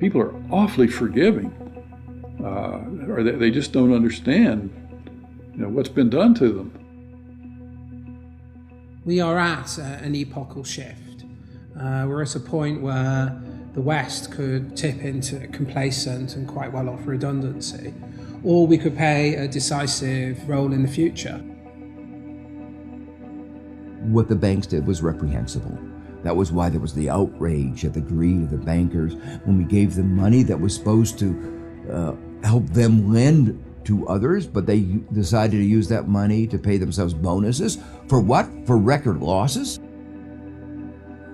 people are awfully forgiving, or they just don't understand, what's been done to them. We are at an epochal shift. We're at a point where the West could tip into complacent and quite well off redundancy, or we could play a decisive role in the future. What the banks did was reprehensible. That was why there was the outrage at the greed of the bankers when we gave them money that was supposed to help them lend to others, but they decided to use that money to pay themselves bonuses. For what? For record losses?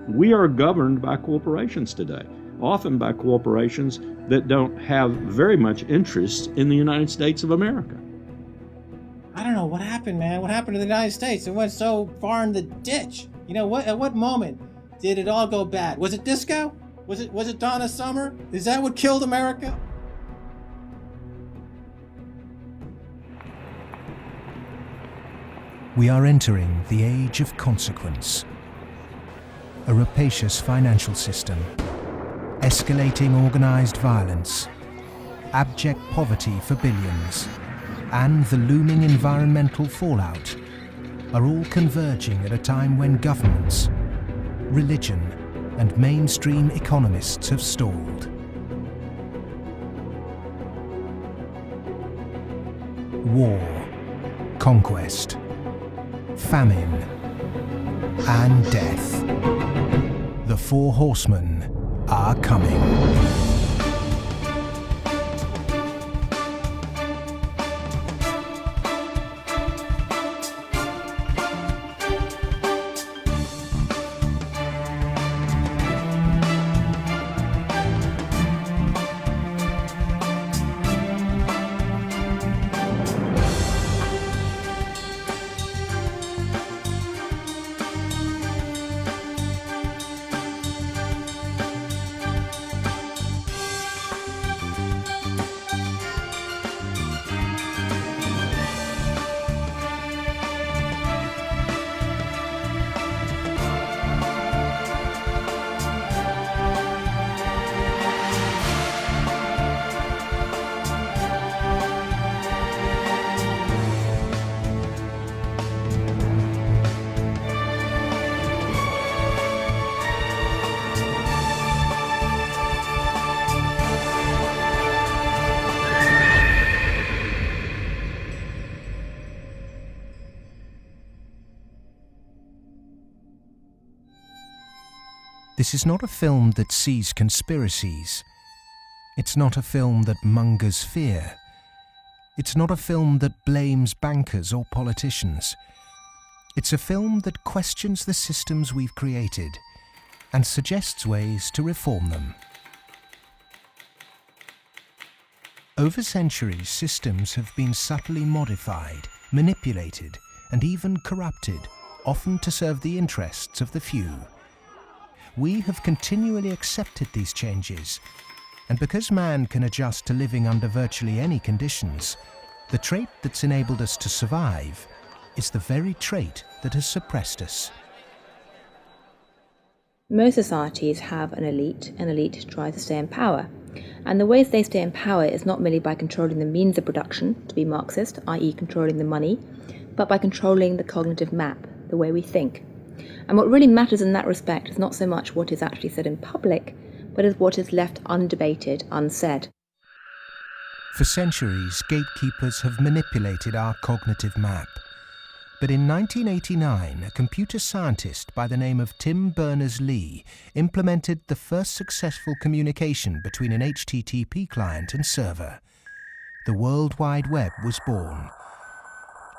We are governed by corporations today, often by corporations that don't have very much interest in the United States of America. I don't know what happened, man. What happened to the United States? It went so far in the ditch. At what moment did it all go bad? Was it disco? Was it Donna Summer? Is that what killed America? We are entering the age of consequence. A rapacious financial system, escalating organized violence, abject poverty for billions, and the looming environmental fallout are all converging at a time when governments, religion, and mainstream economists have stalled. War, conquest, famine, and death. The four horsemen are coming. This is not a film that sees conspiracies. It's not a film that mongers fear. It's not a film that blames bankers or politicians. It's a film that questions the systems we've created and suggests ways to reform them. Over centuries, systems have been subtly modified, manipulated, and even corrupted, often to serve the interests of the few. We have continually accepted these changes, and because man can adjust to living under virtually any conditions, the trait that's enabled us to survive is the very trait that has suppressed us. Most societies have an elite, and elite tries to stay in power. And the ways they stay in power is not merely by controlling the means of production, to be Marxist, i.e. controlling the money, but by controlling the cognitive map, the way we think. And what really matters in that respect is not so much what is actually said in public, but is what is left undebated, unsaid. For centuries, gatekeepers have manipulated our cognitive map. But in 1989, a computer scientist by the name of Tim Berners-Lee implemented the first successful communication between an HTTP client and server. The World Wide Web was born.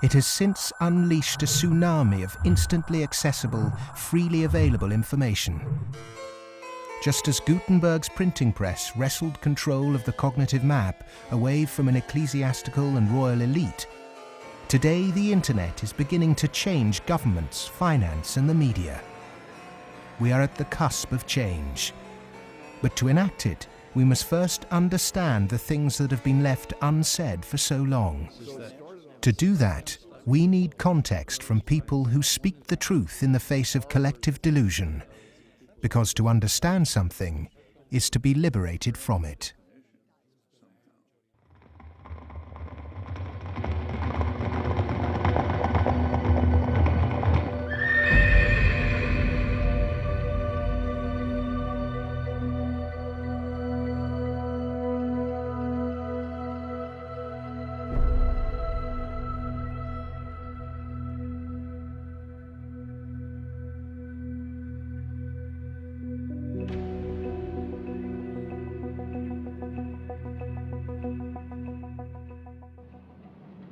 It has since unleashed a tsunami of instantly accessible, freely available information. Just as Gutenberg's printing press wrestled control of the cognitive map away from an ecclesiastical and royal elite, today the internet is beginning to change governments, finance, and the media. We are at the cusp of change. But to enact it, we must first understand the things that have been left unsaid for so long. To do that, we need context from people who speak the truth in the face of collective delusion. Because to understand something, is to be liberated from it.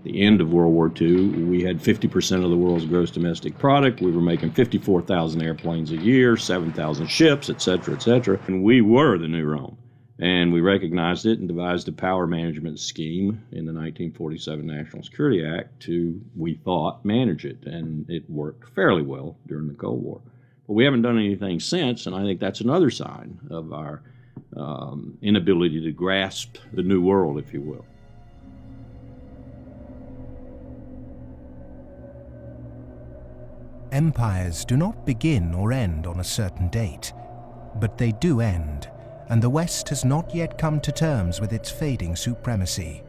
The end of World War II, we had 50% of the world's gross domestic product. We were making 54,000 airplanes a year, 7,000 ships, et cetera, and we were the new Rome. And we recognized it and devised a power management scheme in the 1947 National Security Act to, we thought, manage it, and it worked fairly well during the Cold War. But we haven't done anything since, and I think that's another sign of our inability to grasp the new world, if you will. Empires do not begin or end on a certain date, but they do end, and the West has not yet come to terms with its fading supremacy.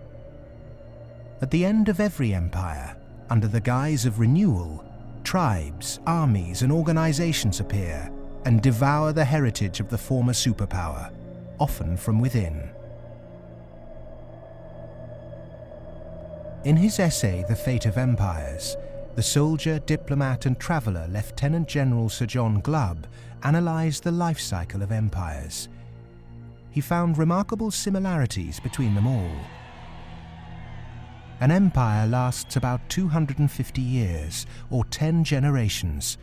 At the end of every empire, under the guise of renewal, tribes, armies, and organizations appear and devour the heritage of the former superpower, often from within. In his essay, The Fate of Empires, the soldier, diplomat, and traveller Lieutenant General Sir John Glubb analysed the life cycle of empires. He found remarkable similarities between them all. An empire lasts about 250 years, or 10 generations,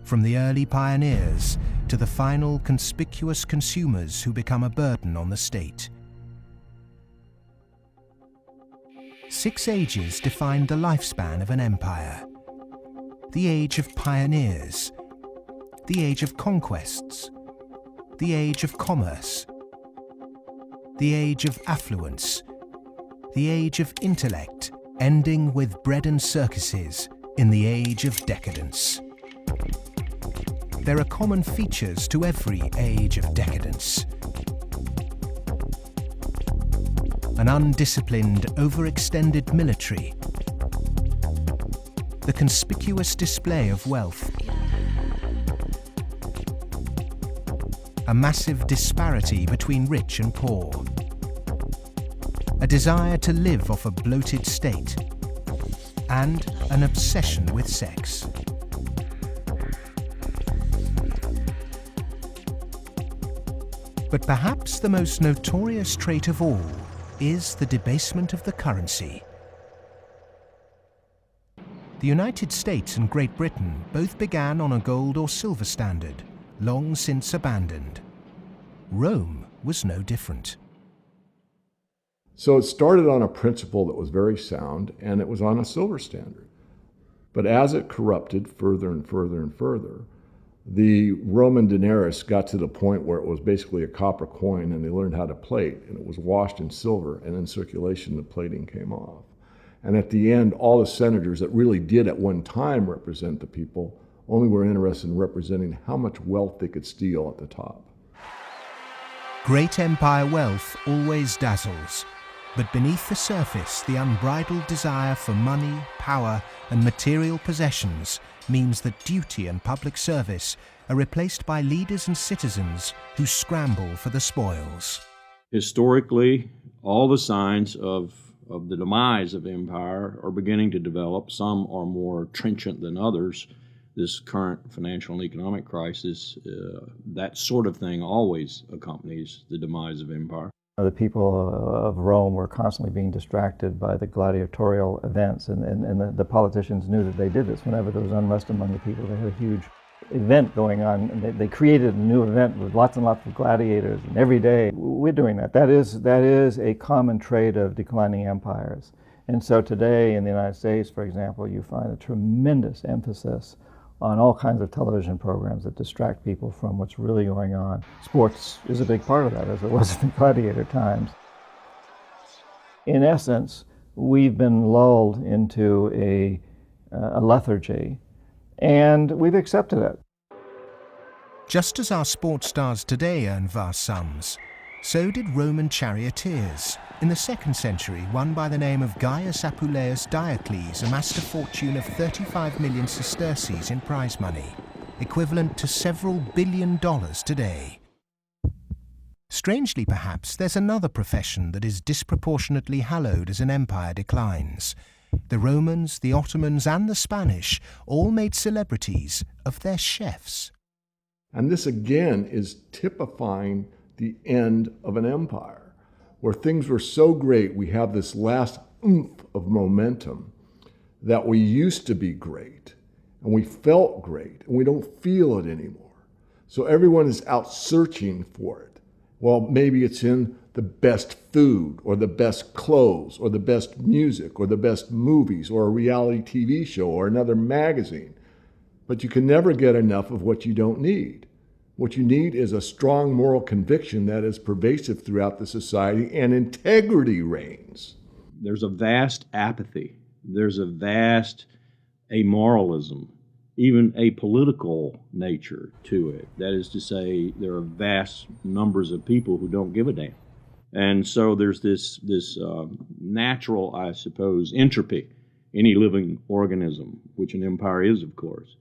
from the early pioneers to the final conspicuous consumers who become a burden on the state. 6 ages defined the lifespan of an empire. The age of pioneers, the age of conquests, the age of commerce, the age of affluence, the age of intellect, ending with bread and circuses in the age of decadence. There are common features to every age of decadence. An undisciplined, overextended military, the conspicuous display of wealth, a massive disparity between rich and poor, a desire to live off a bloated state, and an obsession with sex. But perhaps the most notorious trait of all is the debasement of the currency. The United States and Great Britain both began on a gold or silver standard, long since abandoned. Rome was no different. So it started on a principle that was very sound, and it was on a silver standard. But as it corrupted further and further and further, the Roman denarius got to the point where it was basically a copper coin, and they learned how to plate, and it was washed in silver, and in circulation the plating came off. And at the end, all the senators that really did at one time represent the people only were interested in representing how much wealth they could steal at the top. Great empire wealth always dazzles, but beneath the surface, the unbridled desire for money, power, and material possessions means that duty and public service are replaced by leaders and citizens who scramble for the spoils. Historically, all the signs of the demise of empire are beginning to develop. Some are more trenchant than others. This current financial and economic crisis, that sort of thing always accompanies the demise of empire. The people of Rome were constantly being distracted by the gladiatorial events, and the politicians knew that they did this. Whenever there was unrest among the people, they had a huge event going on, and they created a new event with lots and lots of gladiators, and every day we're doing that. That is a common trait of declining empires. And so today in the United States, for example, you find a tremendous emphasis on all kinds of television programs that distract people from what's really going on. Sports is a big part of that, as it was in the gladiator times. In essence, we've been lulled into a lethargy, and we've accepted it. Just as our sports stars today earn vast sums, so did Roman charioteers. In the 2nd century, one by the name of Gaius Apuleius Diocles amassed a fortune of 35 million sesterces in prize money, equivalent to several $1 billion today. Strangely, perhaps, there's another profession that is disproportionately hallowed as an empire declines. The Romans, the Ottomans, and the Spanish all made celebrities of their chefs. And this again is typifying the end of an empire, where things were so great, we have this last oomph of momentum that we used to be great, and we felt great, and we don't feel it anymore. So everyone is out searching for it. Well, maybe it's in the best food, or the best clothes, or the best music, or the best movies, or a reality TV show, or another magazine. But you can never get enough of what you don't need. What you need is a strong moral conviction that is pervasive throughout the society, and integrity reigns. There's a vast apathy. There's a vast amoralism, even a political nature to it. That is to say, there are vast numbers of people who don't give a damn. And so there's this natural, I suppose, entropy. Any living organism, which an empire is, of course,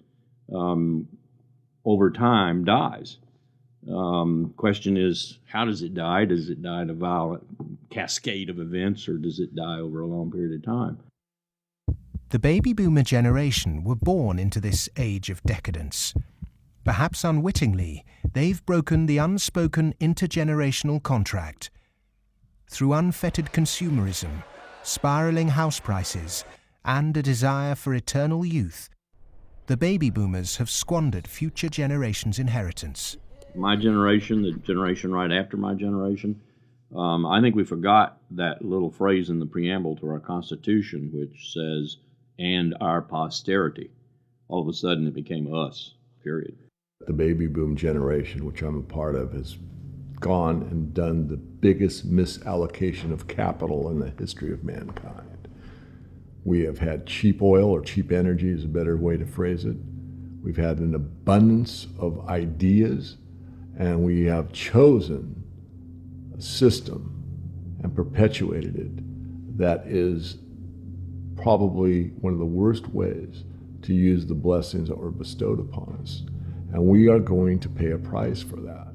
over time dies. Question is, how does it die? Does it die in a violent cascade of events, or does it die over a long period of time? The baby boomer generation were born into this age of decadence. Perhaps unwittingly, they've broken the unspoken intergenerational contract. Through unfettered consumerism, spiraling house prices, and a desire for eternal youth, the baby boomers have squandered future generations' inheritance. My generation, the generation right after my generation, I think we forgot that little phrase in the preamble to our Constitution, which says, and our posterity. All of a sudden it became us, period. The baby boom generation, which I'm a part of, has gone and done the biggest misallocation of capital in the history of mankind. We have had cheap oil, or cheap energy is a better way to phrase it. We've had an abundance of ideas, and we have chosen a system and perpetuated it that is probably one of the worst ways to use the blessings that were bestowed upon us. And we are going to pay a price for that.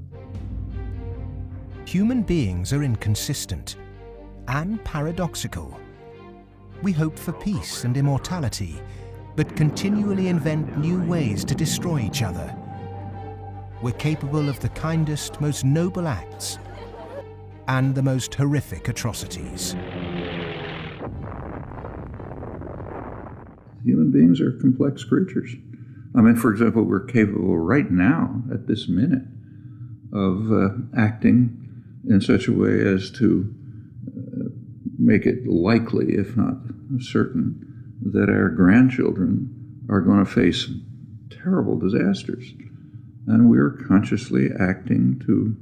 Human beings are inconsistent and paradoxical. We hope for peace and immortality, but continually invent new ways to destroy each other. We're capable of the kindest, most noble acts and the most horrific atrocities. Human beings are complex creatures. I mean, for example, we're capable right now, at this minute, of acting in such a way as to make it likely, if not certain, that our grandchildren are going to face terrible disasters. And we're consciously acting to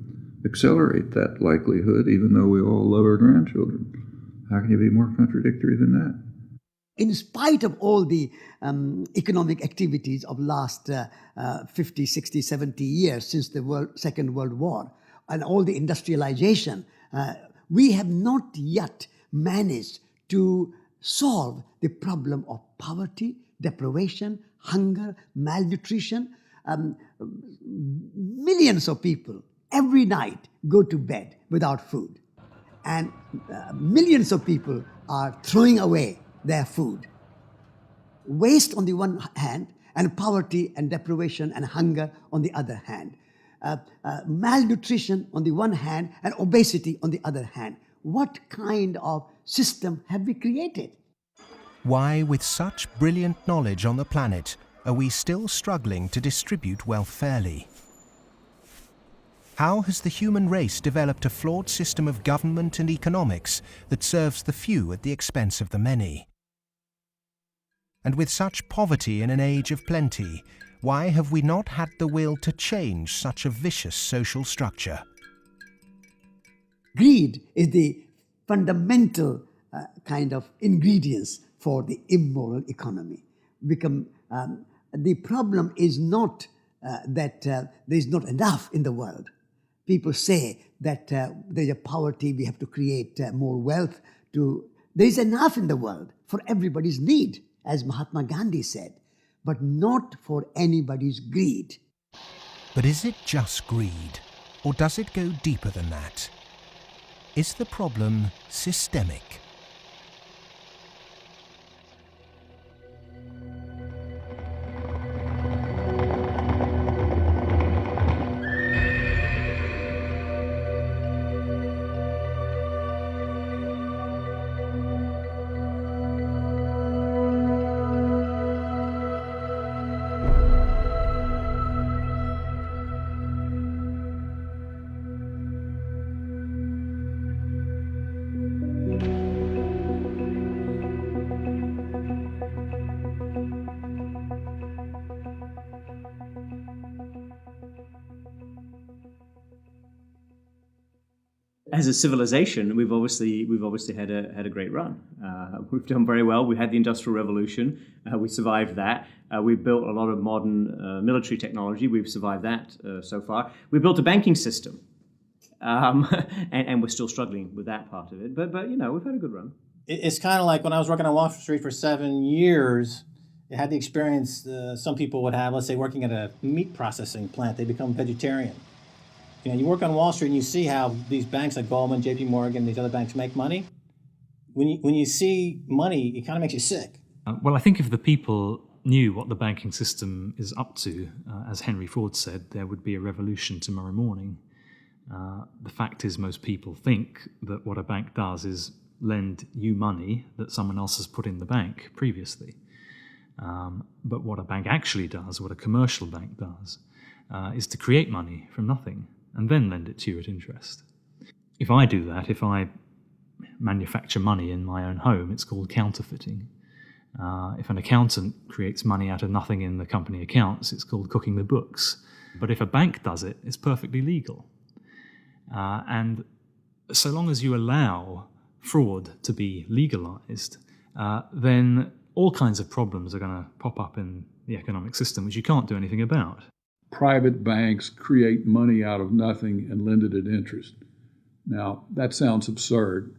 accelerate that likelihood, even though we all love our grandchildren. How can you be more contradictory than that? In spite of all the economic activities of last 50, 60, 70 years since the Second World War, and all the industrialization, we have not yet managed to solve the problem of poverty, deprivation, hunger, malnutrition. Millions of people every night go to bed without food, and millions of people are throwing away their food. Waste on the one hand, and poverty and deprivation and hunger on the other hand. Malnutrition on the one hand, and obesity on the other hand. What kind of system have we created? Why, with such brilliant knowledge on the planet, are we still struggling to distribute wealth fairly? How has the human race developed a flawed system of government and economics that serves the few at the expense of the many? And with such poverty in an age of plenty, why have we not had the will to change such a vicious social structure? Greed is the fundamental kind of ingredients for the immoral economy. The problem is not that there's not enough in the world. People say that there's a poverty, we have to create more wealth. There's enough in the world for everybody's need, as Mahatma Gandhi said, but not for anybody's greed. But is it just greed, or does it go deeper than that? Is the problem systemic? As a civilization, we've obviously had a great run. We've done very well. We had the Industrial Revolution. We survived that. We've built a lot of modern military technology. We've survived that so far. We built a banking system, and we're still struggling with that part of it. But we've had a good run. It's kind of like when I was working on Wall Street for 7 years. I had the experience some people would have. Let's say working at a meat processing plant, they become vegetarian. You work on Wall Street and you see how these banks like Goldman, JP Morgan, these other banks make money. When you see money, it kind of makes you sick. Well, I think if the people knew what the banking system is up to, as Henry Ford said, there would be a revolution tomorrow morning. The fact is, most people think that what a bank does is lend you money that someone else has put in the bank previously. But what a bank actually does, what a commercial bank does, is to create money from nothing and then lend it to you at interest. If I do that, if I manufacture money in my own home, it's called counterfeiting. If an accountant creates money out of nothing in the company accounts, it's called cooking the books. But if a bank does it, it's perfectly legal. And so long as you allow fraud to be legalized, then all kinds of problems are going to pop up in the economic system, which you can't do anything about. Private banks create money out of nothing and lend it at interest. Now, that sounds absurd.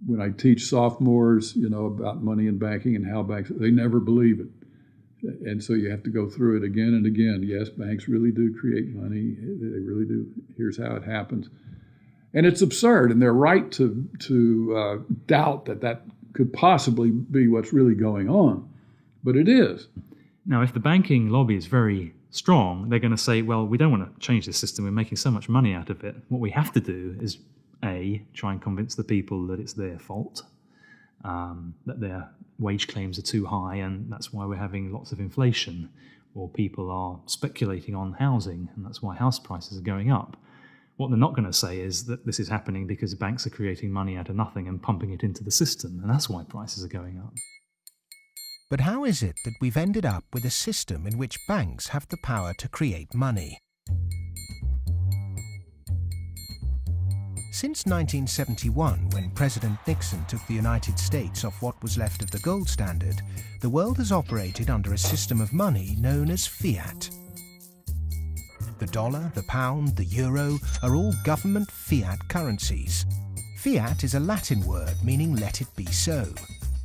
When I teach sophomores, about money in banking and how banks, they never believe it. And so you have to go through it again and again. Yes, banks really do create money. They really do. Here's how it happens. And it's absurd, and they're right to doubt that could possibly be what's really going on. But it is. Now, if the banking lobby is very strong, they're going to say, well, we don't want to change this system. We're making so much money out of it. What we have to do is, A, try and convince the people that it's their fault, that their wage claims are too high, and that's why we're having lots of inflation, or people are speculating on housing, and that's why house prices are going up. What they're not going to say is that this is happening because banks are creating money out of nothing and pumping it into the system, and that's why prices are going up. But how is it that we've ended up with a system in which banks have the power to create money? Since 1971, when President Nixon took the United States off what was left of the gold standard, the world has operated under a system of money known as fiat. The dollar, the pound, the euro are all government fiat currencies. Fiat is a Latin word meaning let it be so.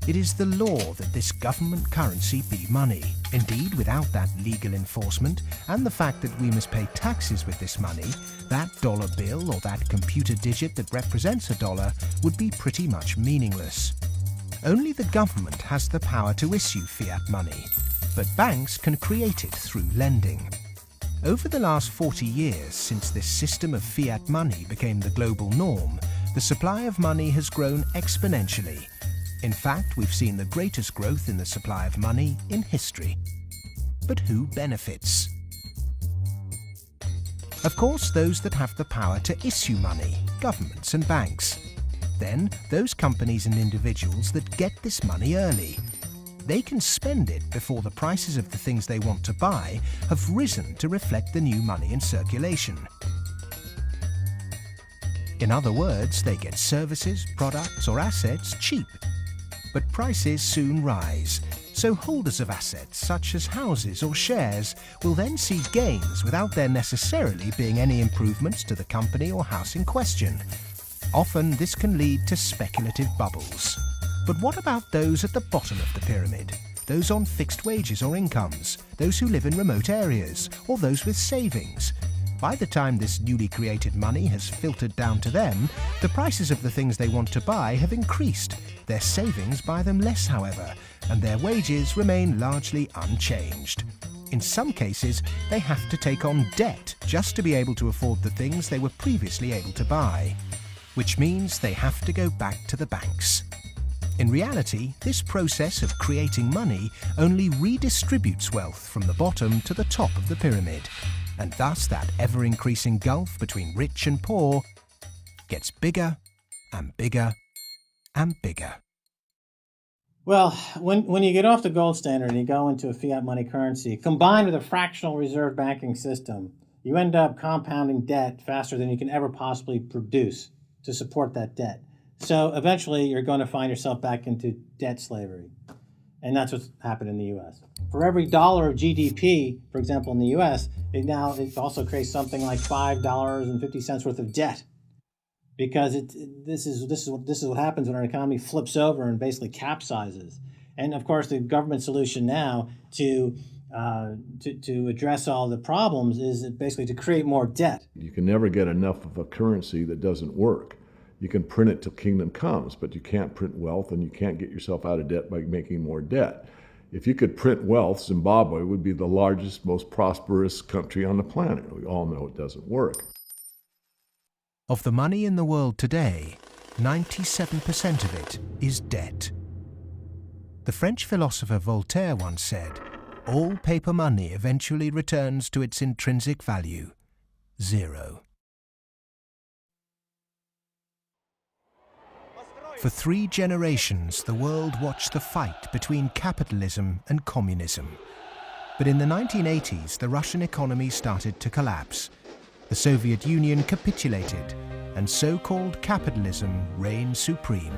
It is the law that this government currency be money. Indeed, without that legal enforcement and the fact that we must pay taxes with this money, that dollar bill or that computer digit that represents a dollar would be pretty much meaningless. Only the government has the power to issue fiat money, but banks can create it through lending. Over the last 40 years, since this system of fiat money became the global norm, the supply of money has grown exponentially. In fact, we've seen the greatest growth in the supply of money in history. But who benefits? Of course, those that have the power to issue money, governments and banks. Then, those companies and individuals that get this money early. They can spend it before the prices of the things they want to buy have risen to reflect the new money in circulation. In other words, they get services, products or assets cheap. But prices soon rise, So holders of assets such as houses or shares will then see gains without there necessarily being any improvements to the company or house in question. Often this can lead to speculative bubbles. But what about those at the bottom of the pyramid? Those on fixed wages or incomes, those who live in remote areas, or those with savings? By the time this newly created money has filtered down to them, the prices of the things they want to buy have increased. Their savings buy them less, however, and their wages remain largely unchanged. In some cases, they have to take on debt just to be able to afford the things they were previously able to buy, which means they have to go back to the banks. In reality, this process of creating money only redistributes wealth from the bottom to the top of the pyramid, and thus that ever-increasing gulf between rich and poor gets bigger and bigger and bigger. Well, when you get off the gold standard and you go into a fiat money currency, combined with a fractional reserve banking system, you end up compounding debt faster than you can ever possibly produce to support that debt. So eventually you're going to find yourself back into debt slavery. And that's what's happened in the U.S. For every dollar of GDP, for example, in the U.S., it also creates something like $5.50 worth of debt. Because this is what happens when our economy flips over and basically capsizes. And of course, the government solution now to address all the problems is basically to create more debt. You can never get enough of a currency that doesn't work. You can print it till kingdom comes, but you can't print wealth, and you can't get yourself out of debt by making more debt. If you could print wealth, Zimbabwe would be the largest, most prosperous country on the planet. We all know it doesn't work. Of the money in the world today, 97% of it is debt. The French philosopher Voltaire once said, "All paper money eventually returns to its intrinsic value, zero." For 3 generations, the world watched the fight between capitalism and communism. But in the 1980s, the Russian economy started to collapse. The Soviet Union capitulated, and so-called capitalism reigned supreme.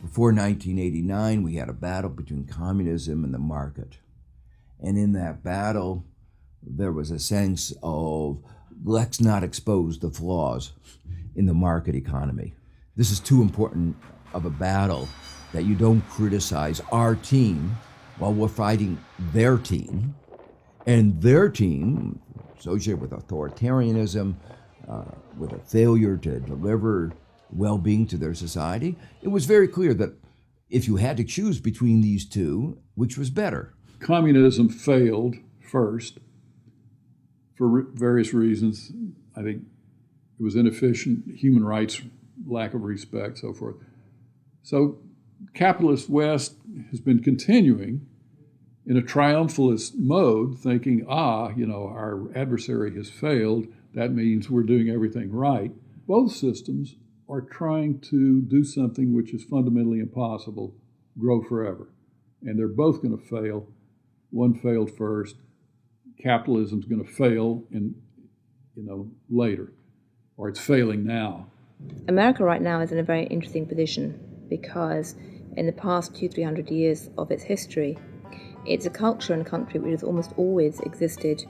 Before 1989, we had a battle between communism and the market. And in that battle, there was a sense of, let's not expose the flaws in the market economy. This is too important of a battle that you don't criticize our team while we're fighting their team. And their team, associated with authoritarianism, with a failure to deliver well-being to their society, it was very clear that if you had to choose between these two, which was better? Communism failed first for various reasons. I think it was inefficient, human rights, lack of respect, so forth. So capitalist West has been continuing in a triumphalist mode, thinking, our adversary has failed. That means we're doing everything right. Both systems are trying to do something which is fundamentally impossible, grow forever. And they're both going to fail. One failed first. Capitalism's going to fail later, or it's failing now. America right now is in a very interesting position because in the past 200-300 years of its history, it's a culture and a country which has almost always existed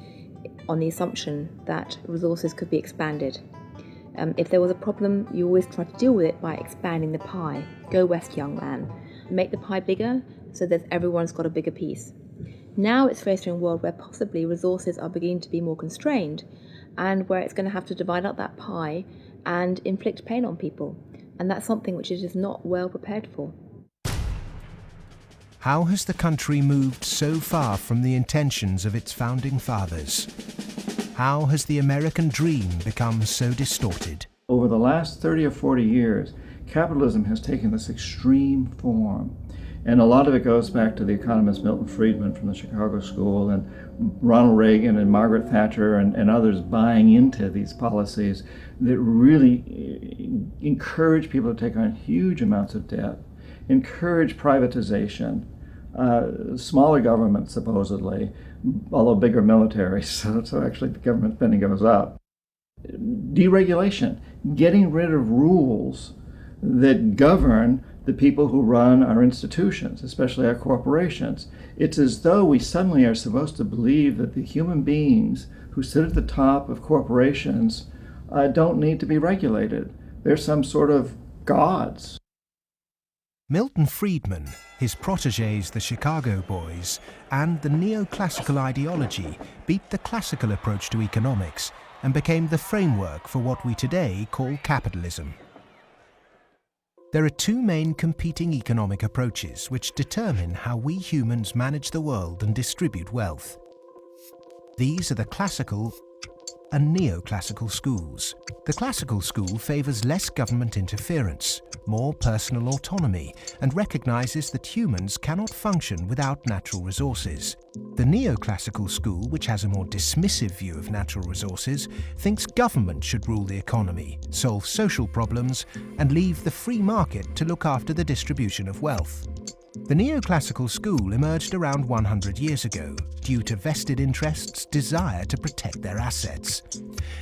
on the assumption that resources could be expanded. If there was a problem, you always try to deal with it by expanding the pie. Go west, young man. Make the pie bigger so that everyone's got a bigger piece. Now it's facing a world where possibly resources are beginning to be more constrained and where it's going to have to divide up that pie and inflict pain on people. And that's something which it is not well prepared for. How has the country moved so far from the intentions of its founding fathers? How has the American dream become so distorted? Over the last 30 or 40 years, capitalism has taken this extreme form. And a lot of it goes back to the economist Milton Friedman from the Chicago School and Ronald Reagan and Margaret Thatcher and others buying into these policies that really encourage people to take on huge amounts of debt, encourage privatization, smaller government supposedly, although bigger military, so actually the government spending goes up. Deregulation. getting rid of rules that govern the people who run our institutions, especially our corporations. It's as though we suddenly are supposed to believe that the human beings who sit at the top of corporations don't need to be regulated. They're some sort of gods. Milton Friedman, his protégés the Chicago Boys, and the neoclassical ideology beat the classical approach to economics and became the framework for what we today call capitalism. There are two main competing economic approaches which determine how we humans manage the world and distribute wealth. These are the classical and neoclassical schools. The classical school favours less government interference, more personal autonomy, and recognises that humans cannot function without natural resources. The neoclassical school, which has a more dismissive view of natural resources, thinks government should rule the economy, solve social problems, and leave the free market to look after the distribution of wealth. The neoclassical school emerged around 100 years ago due to vested interests' desire to protect their assets.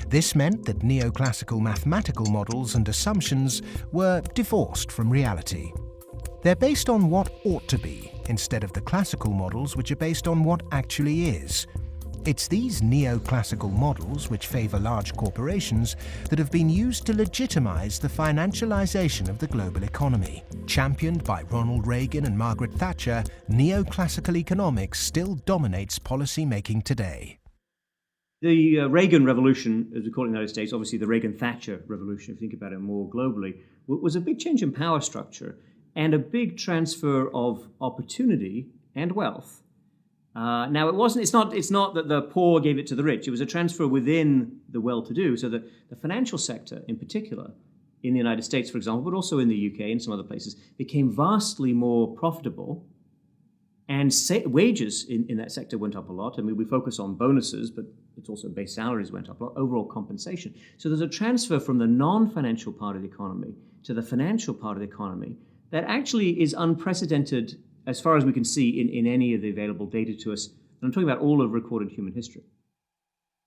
This meant that neoclassical mathematical models and assumptions were divorced from reality. They're based on what ought to be, instead of the classical models which are based on what actually is. It's these neoclassical models, which favour large corporations, that have been used to legitimise the financialisation of the global economy. Championed by Ronald Reagan and Margaret Thatcher, neoclassical economics still dominates policy-making today. The Reagan Revolution, as we call it in the United States, obviously the Reagan-Thatcher Revolution, if you think about it more globally, was a big change in power structure and a big transfer of opportunity and wealth. Now, it's not that the poor gave it to the rich. It was a transfer within the well-to-do, so that the financial sector in particular, in the United States, for example, but also in the UK and some other places, became vastly more profitable, and wages in that sector went up a lot. I mean, we focus on bonuses, but it's also base salaries went up a lot, overall compensation. So there's a transfer from the non-financial part of the economy to the financial part of the economy that actually is unprecedented as far as we can see in any of the available data to us. And I'm talking about all of recorded human history.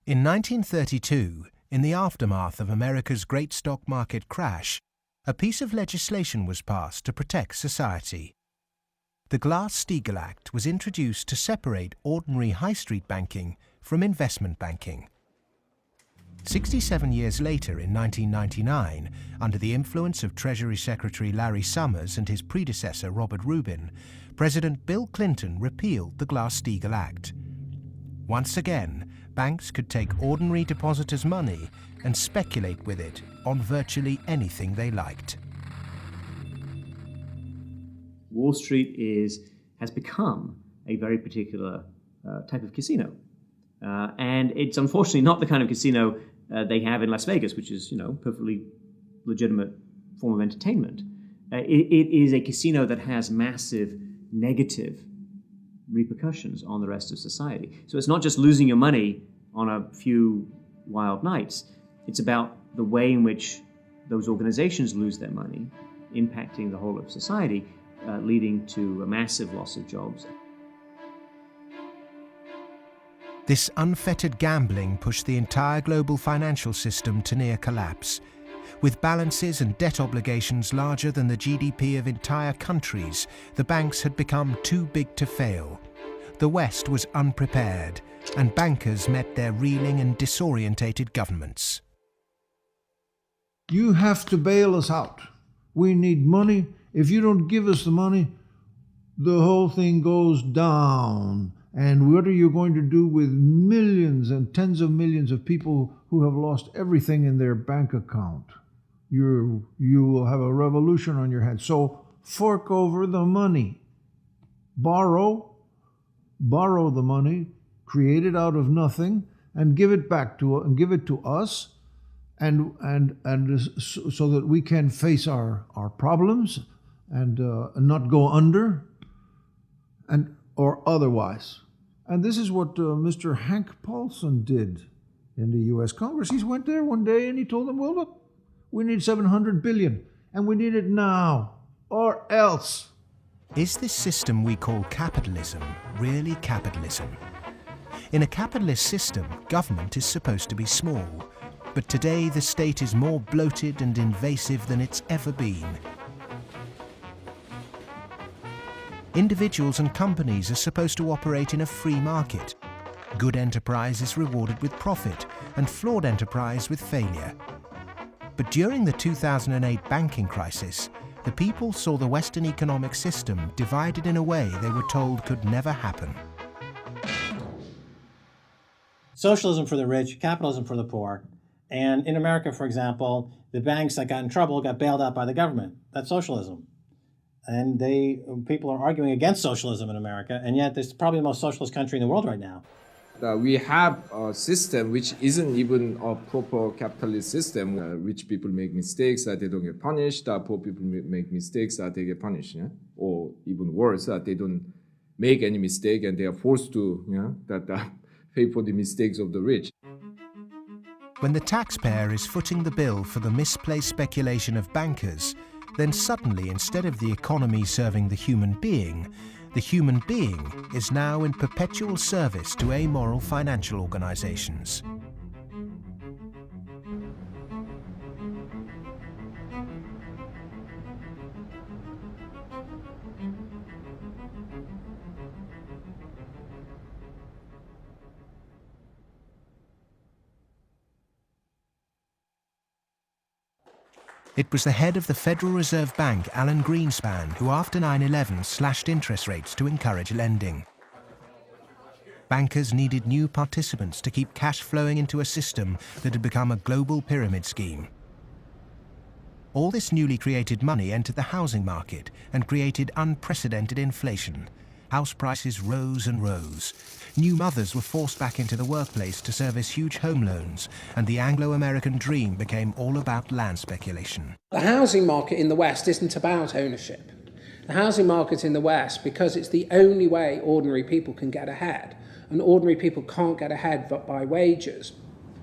In 1932, in the aftermath of America's great stock market crash, a piece of legislation was passed to protect society. The Glass-Steagall Act was introduced to separate ordinary high street banking from investment banking. 67 years later, in 1999, under the influence of Treasury Secretary Larry Summers and his predecessor Robert Rubin, President Bill Clinton repealed the Glass-Steagall Act. Once again, banks could take ordinary depositors' money and speculate with it on virtually anything they liked. Wall Street has become a very particular type of casino. And it's unfortunately not the kind of casino they have in Las Vegas, which is, perfectly legitimate form of entertainment. It is a casino that has massive negative repercussions on the rest of society. So it's not just losing your money on a few wild nights. It's about the way in which those organizations lose their money, impacting the whole of society, leading to a massive loss of jobs. This unfettered gambling pushed the entire global financial system to near collapse. With balances and debt obligations larger than the GDP of entire countries, the banks had become too big to fail. The West was unprepared, and bankers met their reeling and disorientated governments. You have to bail us out. We need money. If you don't give us the money, the whole thing goes down. And what are you going to do with millions and tens of millions of people who have lost everything in their bank account? You will have a revolution on your hands. So fork over the money. Borrow the money, create it out of nothing, and give it back to us, and so that we can face our problems and not go under, or otherwise. And this is what Mr. Hank Paulson did in the U.S. Congress. He went there one day and he told them, well, look, we need $700 billion, and we need it now, or else. Is this system we call capitalism really capitalism? In a capitalist system, government is supposed to be small. But today the state is more bloated and invasive than it's ever been. Individuals and companies are supposed to operate in a free market. Good enterprise is rewarded with profit, and flawed enterprise with failure. But during the 2008 banking crisis, the people saw the Western economic system divided in a way they were told could never happen. Socialism for the rich, capitalism for the poor. And in America, for example, the banks that got in trouble got bailed out by the government. That's socialism. And people are arguing against socialism in America, and yet it's probably the most socialist country in the world right now. We have a system which isn't even a proper capitalist system. Rich people make mistakes that they don't get punished. Poor people make mistakes that they get punished. Yeah? Or even worse, that they don't make any mistake and they are forced to pay for the mistakes of the rich. When the taxpayer is footing the bill for the misplaced speculation of bankers, then suddenly, instead of the economy serving the human being is now in perpetual service to amoral financial organizations. It was the head of the Federal Reserve Bank, Alan Greenspan, who after 9/11 slashed interest rates to encourage lending. Bankers needed new participants to keep cash flowing into a system that had become a global pyramid scheme. All this newly created money entered the housing market and created unprecedented inflation. House prices rose and rose. New mothers were forced back into the workplace to service huge home loans, and the Anglo-American dream became all about land speculation. The housing market in the West isn't about ownership. The housing market in the West, because it's the only way ordinary people can get ahead, and ordinary people can't get ahead but by wages.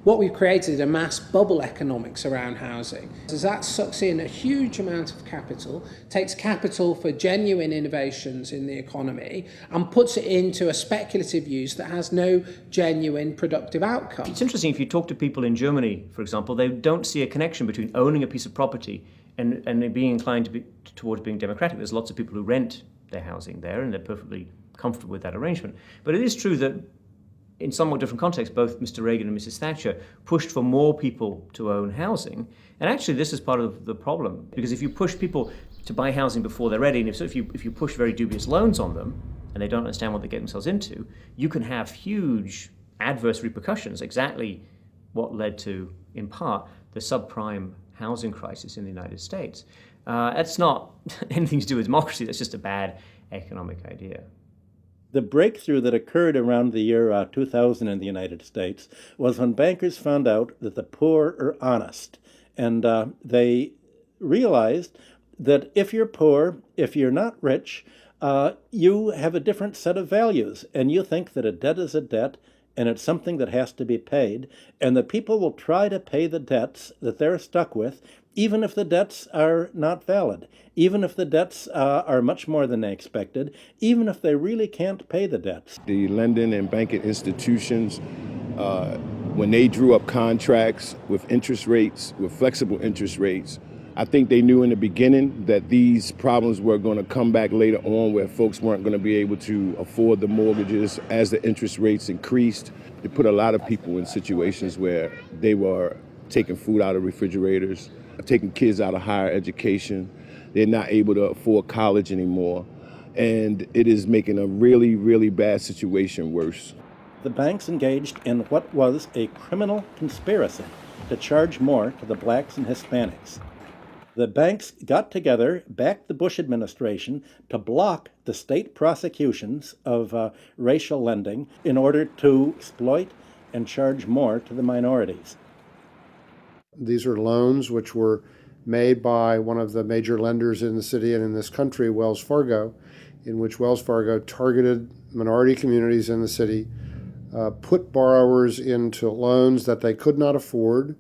What we've created is a mass bubble economics around housing. As that sucks in a huge amount of capital, takes capital for genuine innovations in the economy, and puts it into a speculative use that has no genuine productive outcome. It's interesting, if you talk to people in Germany, for example, they don't see a connection between owning a piece of property and being inclined towards being democratic. There's lots of people who rent their housing there, and they're perfectly comfortable with that arrangement. But it is true that in somewhat different contexts, both Mr. Reagan and Mrs. Thatcher pushed for more people to own housing. And actually, this is part of the problem, because if you push people to buy housing before they're ready, and if you push very dubious loans on them, and they don't understand what they get themselves into, you can have huge adverse repercussions, exactly what led to, in part, the subprime housing crisis in the United States. That's not anything to do with democracy, that's just a bad economic idea. The breakthrough that occurred around the year 2000 in the United States was when bankers found out that the poor are honest. And they realized that if you're poor, if you're not rich, you have a different set of values. And you think that a debt is a debt, and it's something that has to be paid. And the people will try to pay the debts that they're stuck with, even if the debts are not valid, even if the debts are much more than they expected, even if they really can't pay the debts. The lending and banking institutions, when they drew up contracts with interest rates, with flexible interest rates, I think they knew in the beginning that these problems were going to come back later on, where folks weren't going to be able to afford the mortgages as the interest rates increased. It put a lot of people in situations where they were taking food out of refrigerators, taking kids out of higher education. They're not able to afford college anymore. And it is making a really, really bad situation worse. The banks engaged in what was a criminal conspiracy to charge more to the blacks and Hispanics. The banks got together, backed the Bush administration to block the state prosecutions of racial lending in order to exploit and charge more to the minorities. These are loans which were made by one of the major lenders in the city and in this country, Wells Fargo, in which Wells Fargo targeted minority communities in the city, put borrowers into loans that they could not afford,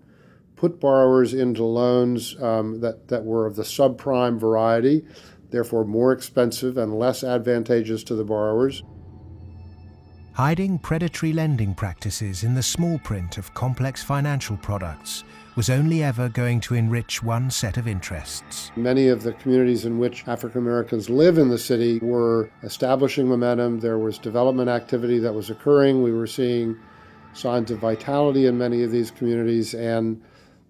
put borrowers into loans that were of the subprime variety, therefore more expensive and less advantageous to the borrowers. Hiding predatory lending practices in the small print of complex financial products was only ever going to enrich one set of interests. Many of the communities in which African Americans live in the city were establishing momentum. There was development activity that was occurring. We were seeing signs of vitality in many of these communities, and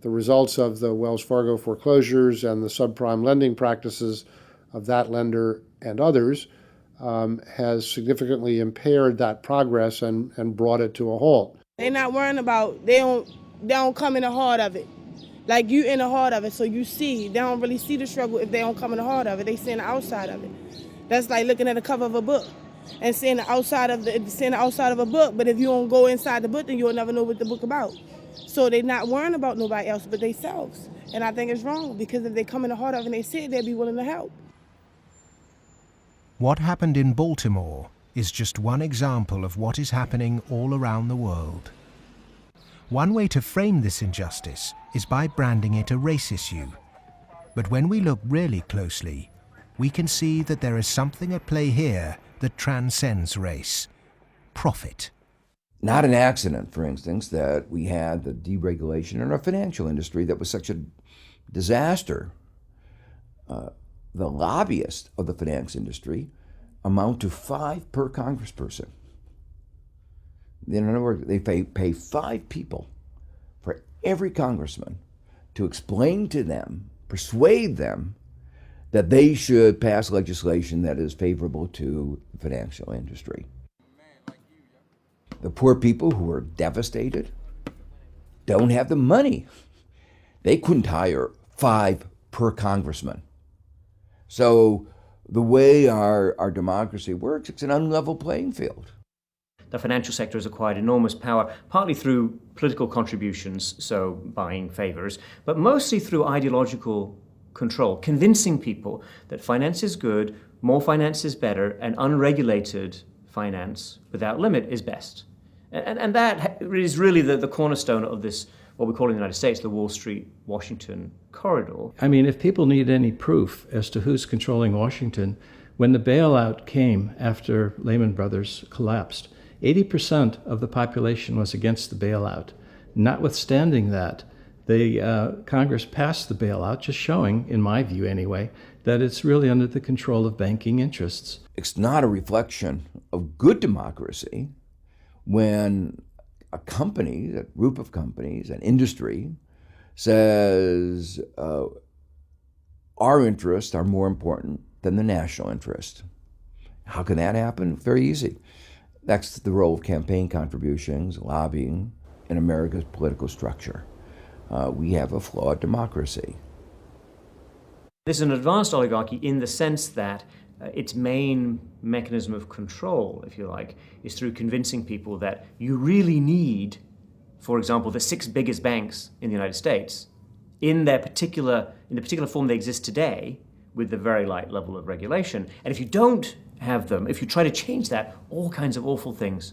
the results of the Wells Fargo foreclosures and the subprime lending practices of that lender and others has significantly impaired that progress and brought it to a halt. They're not worrying about, they don't come in the heart of it. Like you in the heart of it, so you see, they don't really see the struggle if they don't come in the heart of it. They see the outside of it. That's like looking at the cover of a book and seeing the outside of a book, but if you don't go inside the book, then you'll never know what the book about. So they're not worrying about nobody else but themselves. And I think it's wrong, because if they come in the heart of it and they see it, they'll be willing to help. What happened in Baltimore is just one example of what is happening all around the world. One way to frame this injustice is by branding it a race issue. But when we look really closely, we can see that there is something at play here that transcends race: profit. Not an accident, for instance, that we had the deregulation in our financial industry that was such a disaster. The lobbyists of the finance industry amount to 5 per congressperson. In other words, they pay 5 people for every congressman to explain to them, persuade them, that they should pass legislation that is favorable to the financial industry. The poor people who are devastated don't have the money. They couldn't hire 5 per congressman. So the way our democracy works, it's an unlevel playing field. The financial sector has acquired enormous power, partly through political contributions, so buying favors, but mostly through ideological control, convincing people that finance is good, more finance is better, and unregulated finance without limit is best. And that is really the cornerstone of this, what we call in the United States, the Wall Street-Washington corridor. I mean, if people need any proof as to who's controlling Washington, when the bailout came after Lehman Brothers collapsed, 80% of the population was against the bailout. Notwithstanding that, Congress passed the bailout, just showing, in my view anyway, that it's really under the control of banking interests. It's not a reflection of good democracy when a company, a group of companies, an industry, says our interests are more important than the national interest. How can that happen? Very easy. That's the role of campaign contributions, lobbying in America's political structure. We have a flawed democracy. This is an advanced oligarchy in the sense that its main mechanism of control, if you like, is through convincing people that you really need, for example, the 6 biggest banks in the United States in the particular form they exist today, with the very light level of regulation. And if you don't have them, if you try to change that, all kinds of awful things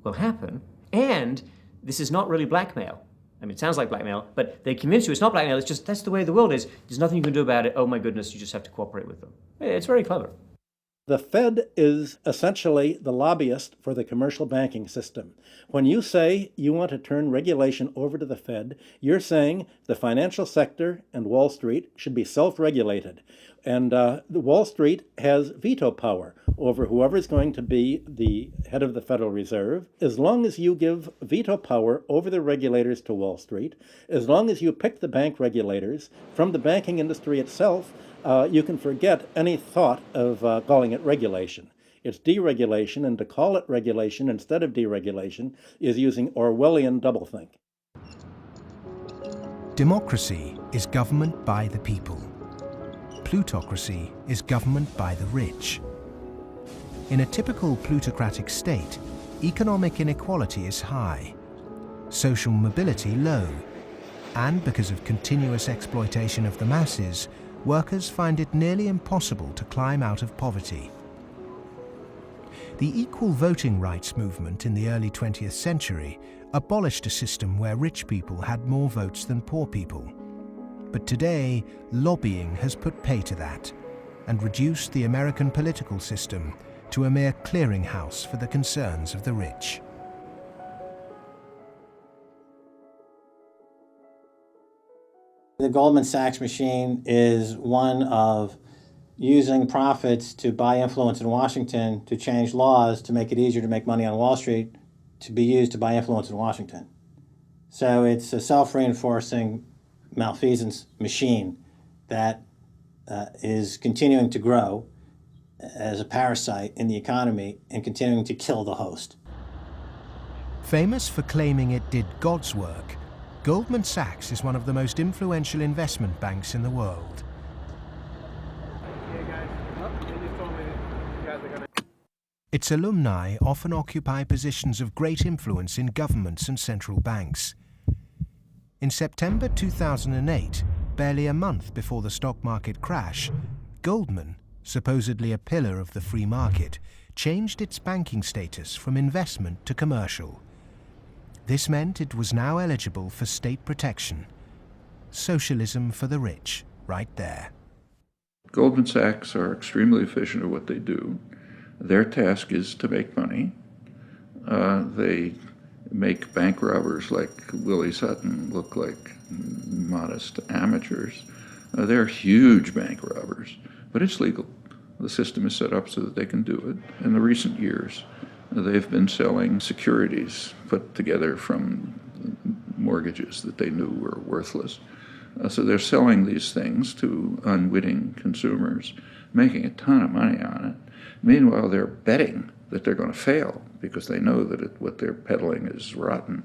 will happen. And this is not really blackmail. I mean, it sounds like blackmail, but they convince you it's not blackmail, it's just that's the way the world is. There's nothing you can do about it. Oh my goodness, you just have to cooperate with them. It's very clever. The Fed is essentially the lobbyist for the commercial banking system. When you say you want to turn regulation over to the Fed, you're saying the financial sector and Wall Street should be self-regulated. And the Wall Street has veto power over whoever's going to be the head of the Federal Reserve. As long as you give veto power over the regulators to Wall Street, as long as you pick the bank regulators from the banking industry itself, you can forget any thought of calling it regulation. It's deregulation, and to call it regulation instead of deregulation is using Orwellian doublethink. Democracy is government by the people. Plutocracy is government by the rich. In a typical plutocratic state, economic inequality is high, social mobility low, and because of continuous exploitation of the masses, workers find it nearly impossible to climb out of poverty. The equal voting rights movement in the early 20th century abolished a system where rich people had more votes than poor people. But today, lobbying has put pay to that and reduced the American political system to a mere clearinghouse for the concerns of the rich. The Goldman Sachs machine is one of using profits to buy influence in Washington, to change laws, to make it easier to make money on Wall Street, to be used to buy influence in Washington. So it's a self-reinforcing malfeasance machine that is continuing to grow as a parasite in the economy and continuing to kill the host. Famous for claiming it did God's work, Goldman Sachs is one of the most influential investment banks in the world. Its alumni often occupy positions of great influence in governments and central banks. In September 2008, barely a month before the stock market crash, Goldman, supposedly a pillar of the free market, changed its banking status from investment to commercial. This meant it was now eligible for state protection. Socialism for the rich, right there. Goldman Sachs are extremely efficient at what they do. Their task is to make money. They make bank robbers like Willie Sutton look like modest amateurs. They're huge bank robbers, but it's legal. The system is set up so that they can do it. In the recent years, they've been selling securities put together from mortgages that they knew were worthless. So they're selling these things to unwitting consumers, making a ton of money on it. Meanwhile, they're betting that they're going to fail because they know that what they're peddling is rotten.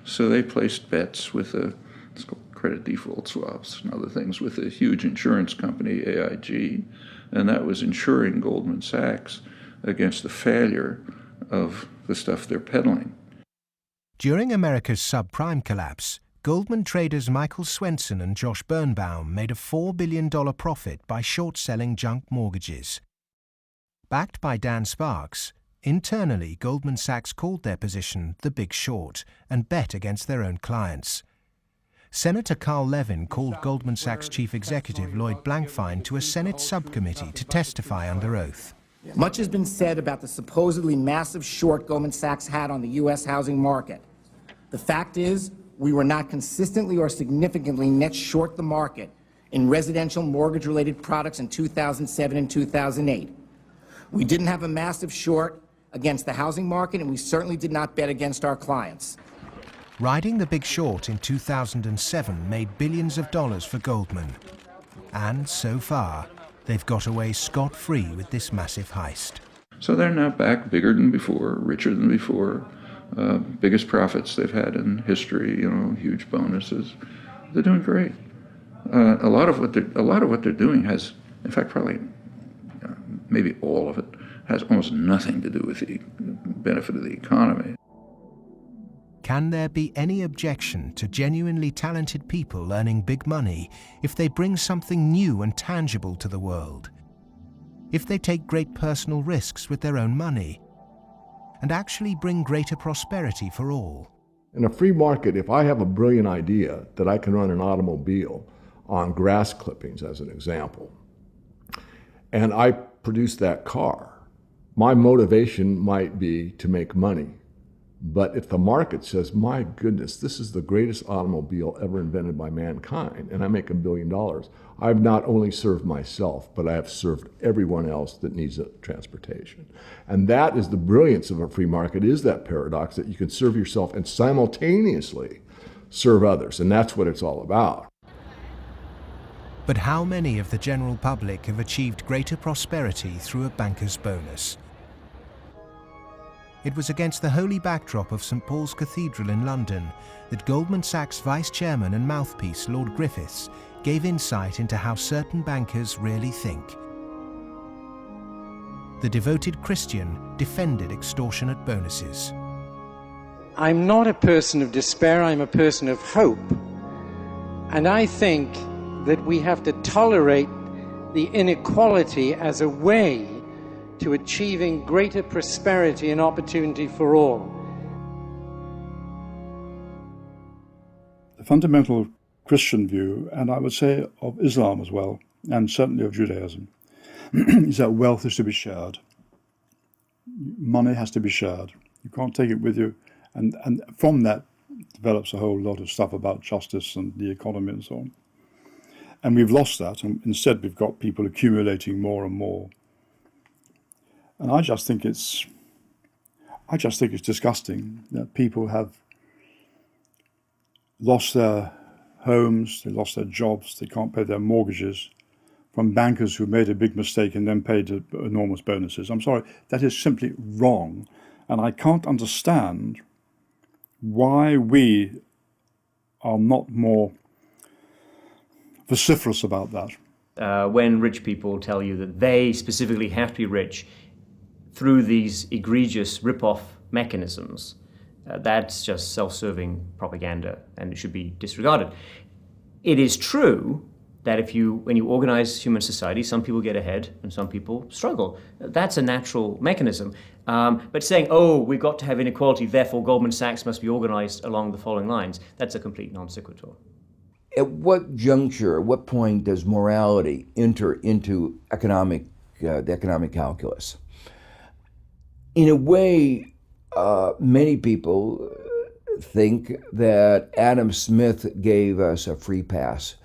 So they placed bets with it's called credit default swaps and other things with a huge insurance company, AIG, and that was insuring Goldman Sachs against the failure of the stuff they're peddling. During America's subprime collapse, Goldman traders Michael Swenson and Josh Birnbaum made a $4 billion profit by short-selling junk mortgages. Backed by Dan Sparks, internally Goldman Sachs called their position the Big Short and bet against their own clients. Senator Carl Levin called Goldman Sachs chief executive Lloyd Blankfein to a Senate subcommittee to testify under oath. Much has been said about the supposedly massive short Goldman Sachs had on the U.S. housing market. The fact is, we were not consistently or significantly net short the market in residential mortgage-related products in 2007 and 2008. We didn't have a massive short against the housing market, and we certainly did not bet against our clients. Riding the Big Short in 2007 made billions of dollars for Goldman. And so far, they've got away scot-free with this massive heist. So they're now back bigger than before, richer than before, biggest profits they've had in history, huge bonuses. They're doing great. A lot of what they're doing has, in fact, probably maybe all of it, has almost nothing to do with the benefit of the economy. Can there be any objection to genuinely talented people earning big money if they bring something new and tangible to the world? If they take great personal risks with their own money and actually bring greater prosperity for all? In a free market, if I have a brilliant idea that I can run an automobile on grass clippings, as an example, and I produce that car, my motivation might be to make money. But if the market says, my goodness, this is the greatest automobile ever invented by mankind, and I make $1 billion, I've not only served myself, but I have served everyone else that needs transportation. And that is the brilliance of a free market, is that paradox that you can serve yourself and simultaneously serve others. And that's what it's all about. But how many of the general public have achieved greater prosperity through a banker's bonus? It was against the holy backdrop of St. Paul's Cathedral in London that Goldman Sachs vice chairman and mouthpiece Lord Griffiths gave insight into how certain bankers really think. The devoted Christian defended extortionate bonuses. I'm not a person of despair, I'm a person of hope. And I think that we have to tolerate the inequality as a way to achieving greater prosperity and opportunity for all. The fundamental Christian view, and I would say of Islam as well, and certainly of Judaism, is that wealth is to be shared. money has to be shared. You can't take it with you. And from that develops a whole lot of stuff about justice and the economy and so on. And we've lost that, and instead we've got people accumulating more and more. And I just think it's disgusting that people have lost their homes, they lost their jobs, they can't pay their mortgages from bankers who made a big mistake and then paid enormous bonuses. I'm sorry, that is simply wrong. And I can't understand why we are not more vociferous about that. When rich people tell you that they specifically have to be rich through these egregious rip-off mechanisms, that's just self-serving propaganda and it should be disregarded. It is true that when you organize human society, some people get ahead and some people struggle. That's a natural mechanism. But saying, we've got to have inequality, therefore Goldman Sachs must be organized along the following lines, that's a complete non sequitur. At what juncture, at what point does morality enter into the economic calculus? In a way, many people think that Adam Smith gave us a free pass,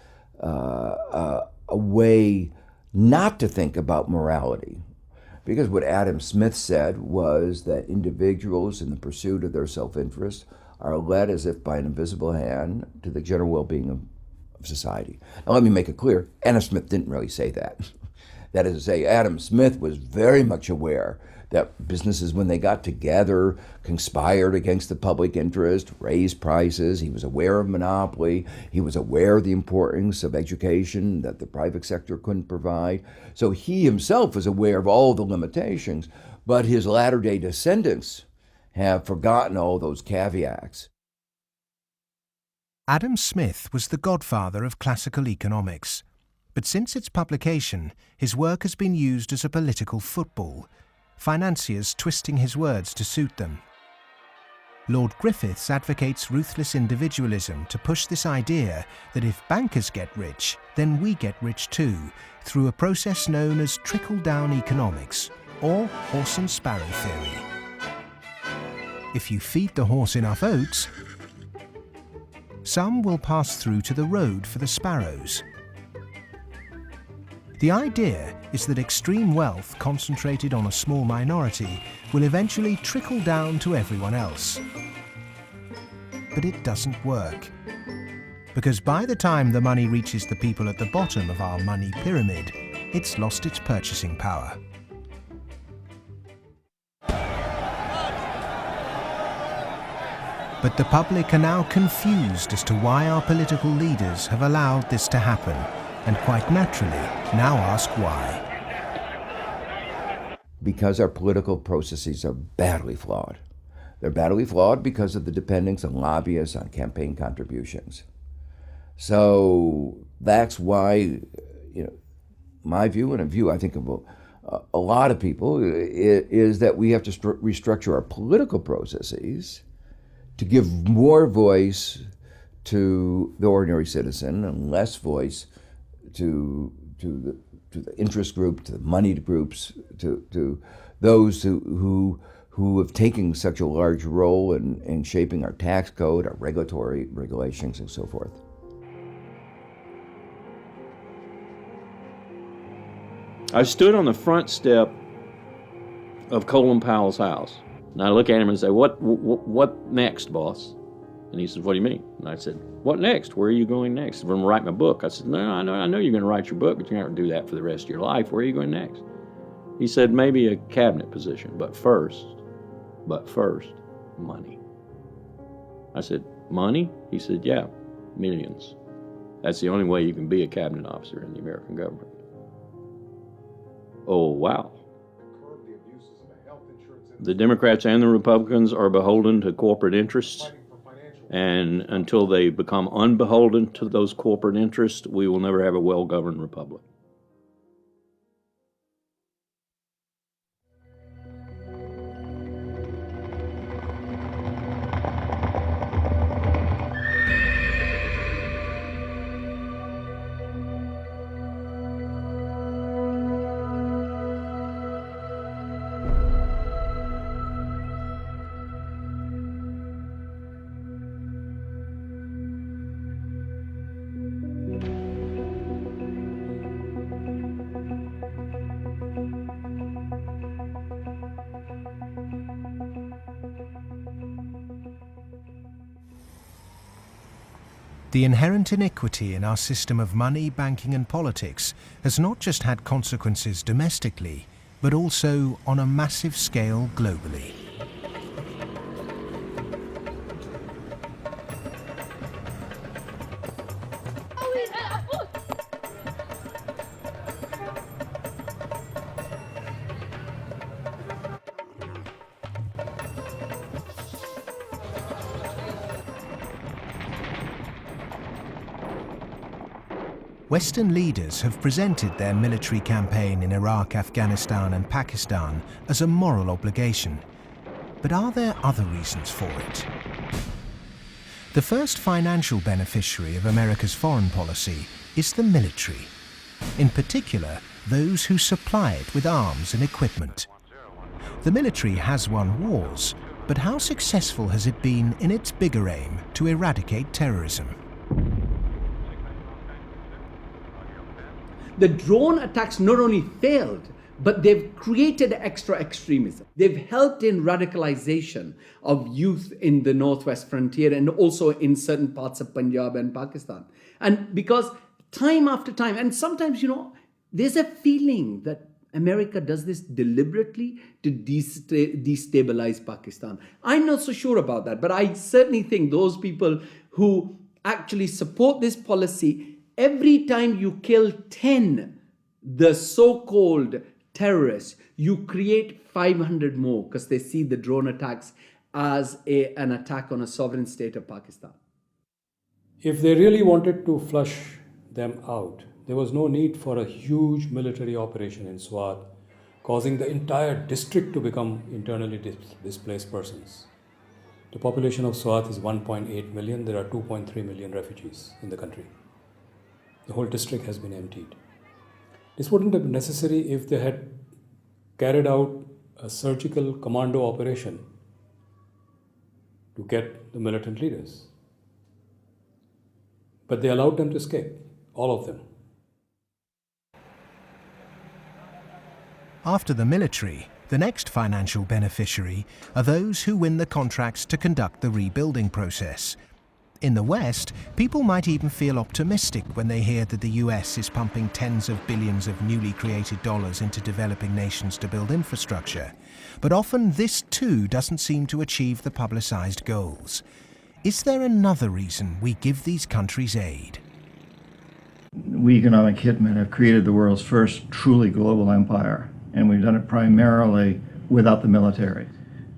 a way not to think about morality. Because what Adam Smith said was that individuals in the pursuit of their self-interest are led as if by an invisible hand to the general well-being of society. Now let me make it clear, Adam Smith didn't really say that. That is to say, Adam Smith was very much aware that businesses, when they got together, conspired against the public interest, raised prices. He was aware of monopoly. He was aware of the importance of education that the private sector couldn't provide. So he himself was aware of all the limitations, but his latter-day descendants have forgotten all those caveats. Adam Smith was the godfather of classical economics, but since its publication, his work has been used as a political football, financiers twisting his words to suit them. Lord Griffiths advocates ruthless individualism to push this idea that if bankers get rich, then we get rich too, through a process known as trickle-down economics, or horse and sparrow theory. If you feed the horse enough oats, some will pass through to the road for the sparrows. The idea is that extreme wealth concentrated on a small minority will eventually trickle down to everyone else. But it doesn't work. Because by the time the money reaches the people at the bottom of our money pyramid, it's lost its purchasing power. But the public are now confused as to why our political leaders have allowed this to happen, and quite naturally now ask why. Because our political processes are badly flawed. They're badly flawed because of the dependence on lobbyists, on campaign contributions. So that's why, my view and a view I think of a lot of people is that we have to restructure our political processes to give more voice to the ordinary citizen and less voice to the interest group, to the moneyed groups, to those who have taken such a large role in shaping our tax code, our regulatory regulations, and so forth. I stood on the front step of Colin Powell's house, and I look at him and say, "What next, boss?" And he said, "What do you mean?" And I said, "What next? Where are you going next?" "I'm going to write my book." I said, "No, I know you're going to write your book, but you're not going to do that for the rest of your life. Where are you going next?" He said, "Maybe a cabinet position, but first, money." I said, "Money?" He said, "Yeah, millions. That's the only way you can be a cabinet officer in the American government." Oh, wow. The Democrats and the Republicans are beholden to corporate interests. And until they become unbeholden to those corporate interests, we will never have a well-governed republic. The inherent iniquity in our system of money, banking and politics has not just had consequences domestically, but also on a massive scale globally. Western leaders have presented their military campaign in Iraq, Afghanistan and Pakistan as a moral obligation. But are there other reasons for it? The first financial beneficiary of America's foreign policy is the military. In particular, those who supply it with arms and equipment. The military has won wars, but how successful has it been in its bigger aim to eradicate terrorism? The drone attacks not only failed, but they've created extra extremism. They've helped in radicalization of youth in the northwest frontier and also in certain parts of Punjab and Pakistan. And because time after time, and sometimes, there's a feeling that America does this deliberately to destabilize Pakistan. I'm not so sure about that, but I certainly think those people who actually support this policy, every time you kill 10, the so-called terrorists, you create 500 more because they see the drone attacks as an attack on a sovereign state of Pakistan. If they really wanted to flush them out, there was no need for a huge military operation in Swat, causing the entire district to become internally displaced persons. The population of Swat is 1.8 million. There are 2.3 million refugees in the country. The whole district has been emptied. This wouldn't have been necessary if they had carried out a surgical commando operation to get the militant leaders. But they allowed them to escape, all of them. After the military, the next financial beneficiary are those who win the contracts to conduct the rebuilding process. In the West, people might even feel optimistic when they hear that the US is pumping tens of billions of newly created dollars into developing nations to build infrastructure. But often this too doesn't seem to achieve the publicized goals. Is there another reason we give these countries aid? We economic hitmen have created the world's first truly global empire, and we've done it primarily without the military.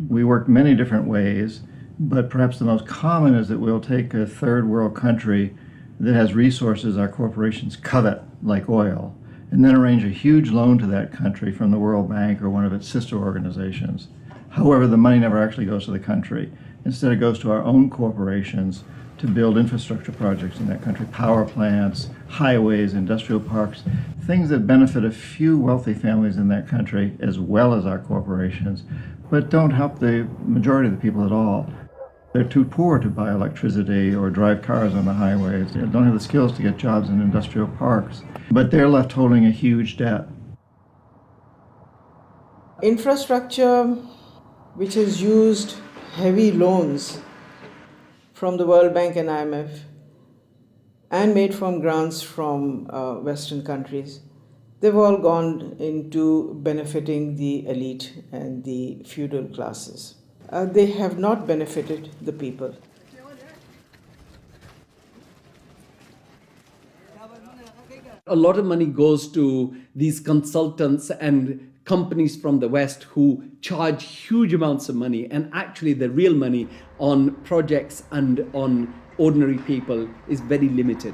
We work many different ways, but perhaps the most common is that we'll take a third world country that has resources our corporations covet, like oil, and then arrange a huge loan to that country from the World Bank or one of its sister organizations. However, the money never actually goes to the country. Instead, it goes to our own corporations to build infrastructure projects in that country, power plants, highways, industrial parks, things that benefit a few wealthy families in that country as well as our corporations, but don't help the majority of the people at all. They're too poor to buy electricity or drive cars on the highways. They don't have the skills to get jobs in industrial parks, but they're left holding a huge debt. Infrastructure which has used heavy loans from the World Bank and IMF and made from grants from Western countries, they've all gone into benefiting the elite and the feudal classes. They have not benefited the people. A lot of money goes to these consultants and companies from the West who charge huge amounts of money, and actually the real money on projects and on ordinary people is very limited.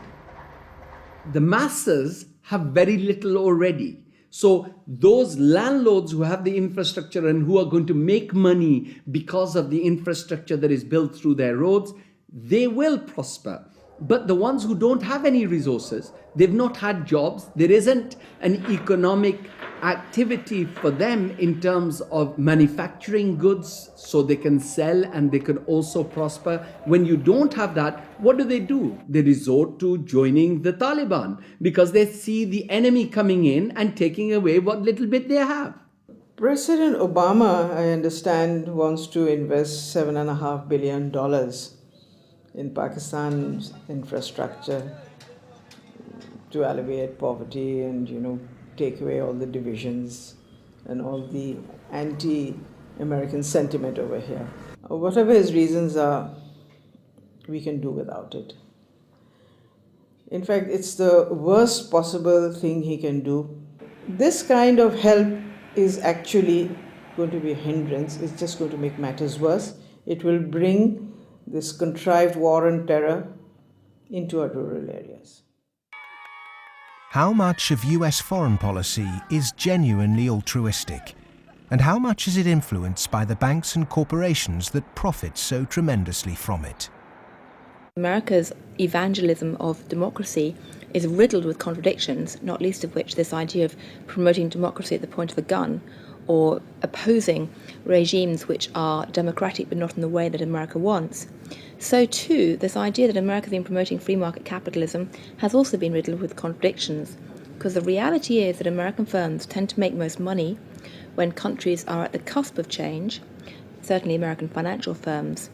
The masses have very little already. So those landlords who have the infrastructure and who are going to make money because of the infrastructure that is built through their roads, they will prosper. But the ones who don't have any resources, they've not had jobs, there isn't an economic activity for them in terms of manufacturing goods so they can sell and they can also prosper. When you don't have that, what do? They resort to joining the Taliban because they see the enemy coming in and taking away what little bit they have. President Obama, I understand, wants to invest $7.5 billion in Pakistan's infrastructure to alleviate poverty and, take away all the divisions and all the anti-American sentiment over here. Whatever his reasons are, we can do without it. In fact, it's the worst possible thing he can do. This kind of help is actually going to be a hindrance. It's just going to make matters worse. It will bring this contrived war and terror into our rural areas. How much of US foreign policy is genuinely altruistic? And how much is it influenced by the banks and corporations that profit so tremendously from it? America's evangelism of democracy is riddled with contradictions, not least of which this idea of promoting democracy at the point of a gun, or opposing regimes which are democratic but not in the way that America wants. So too, this idea that America has been promoting free market capitalism has also been riddled with contradictions, because the reality is that American firms tend to make most money when countries are at the cusp of change, certainly American financial firms,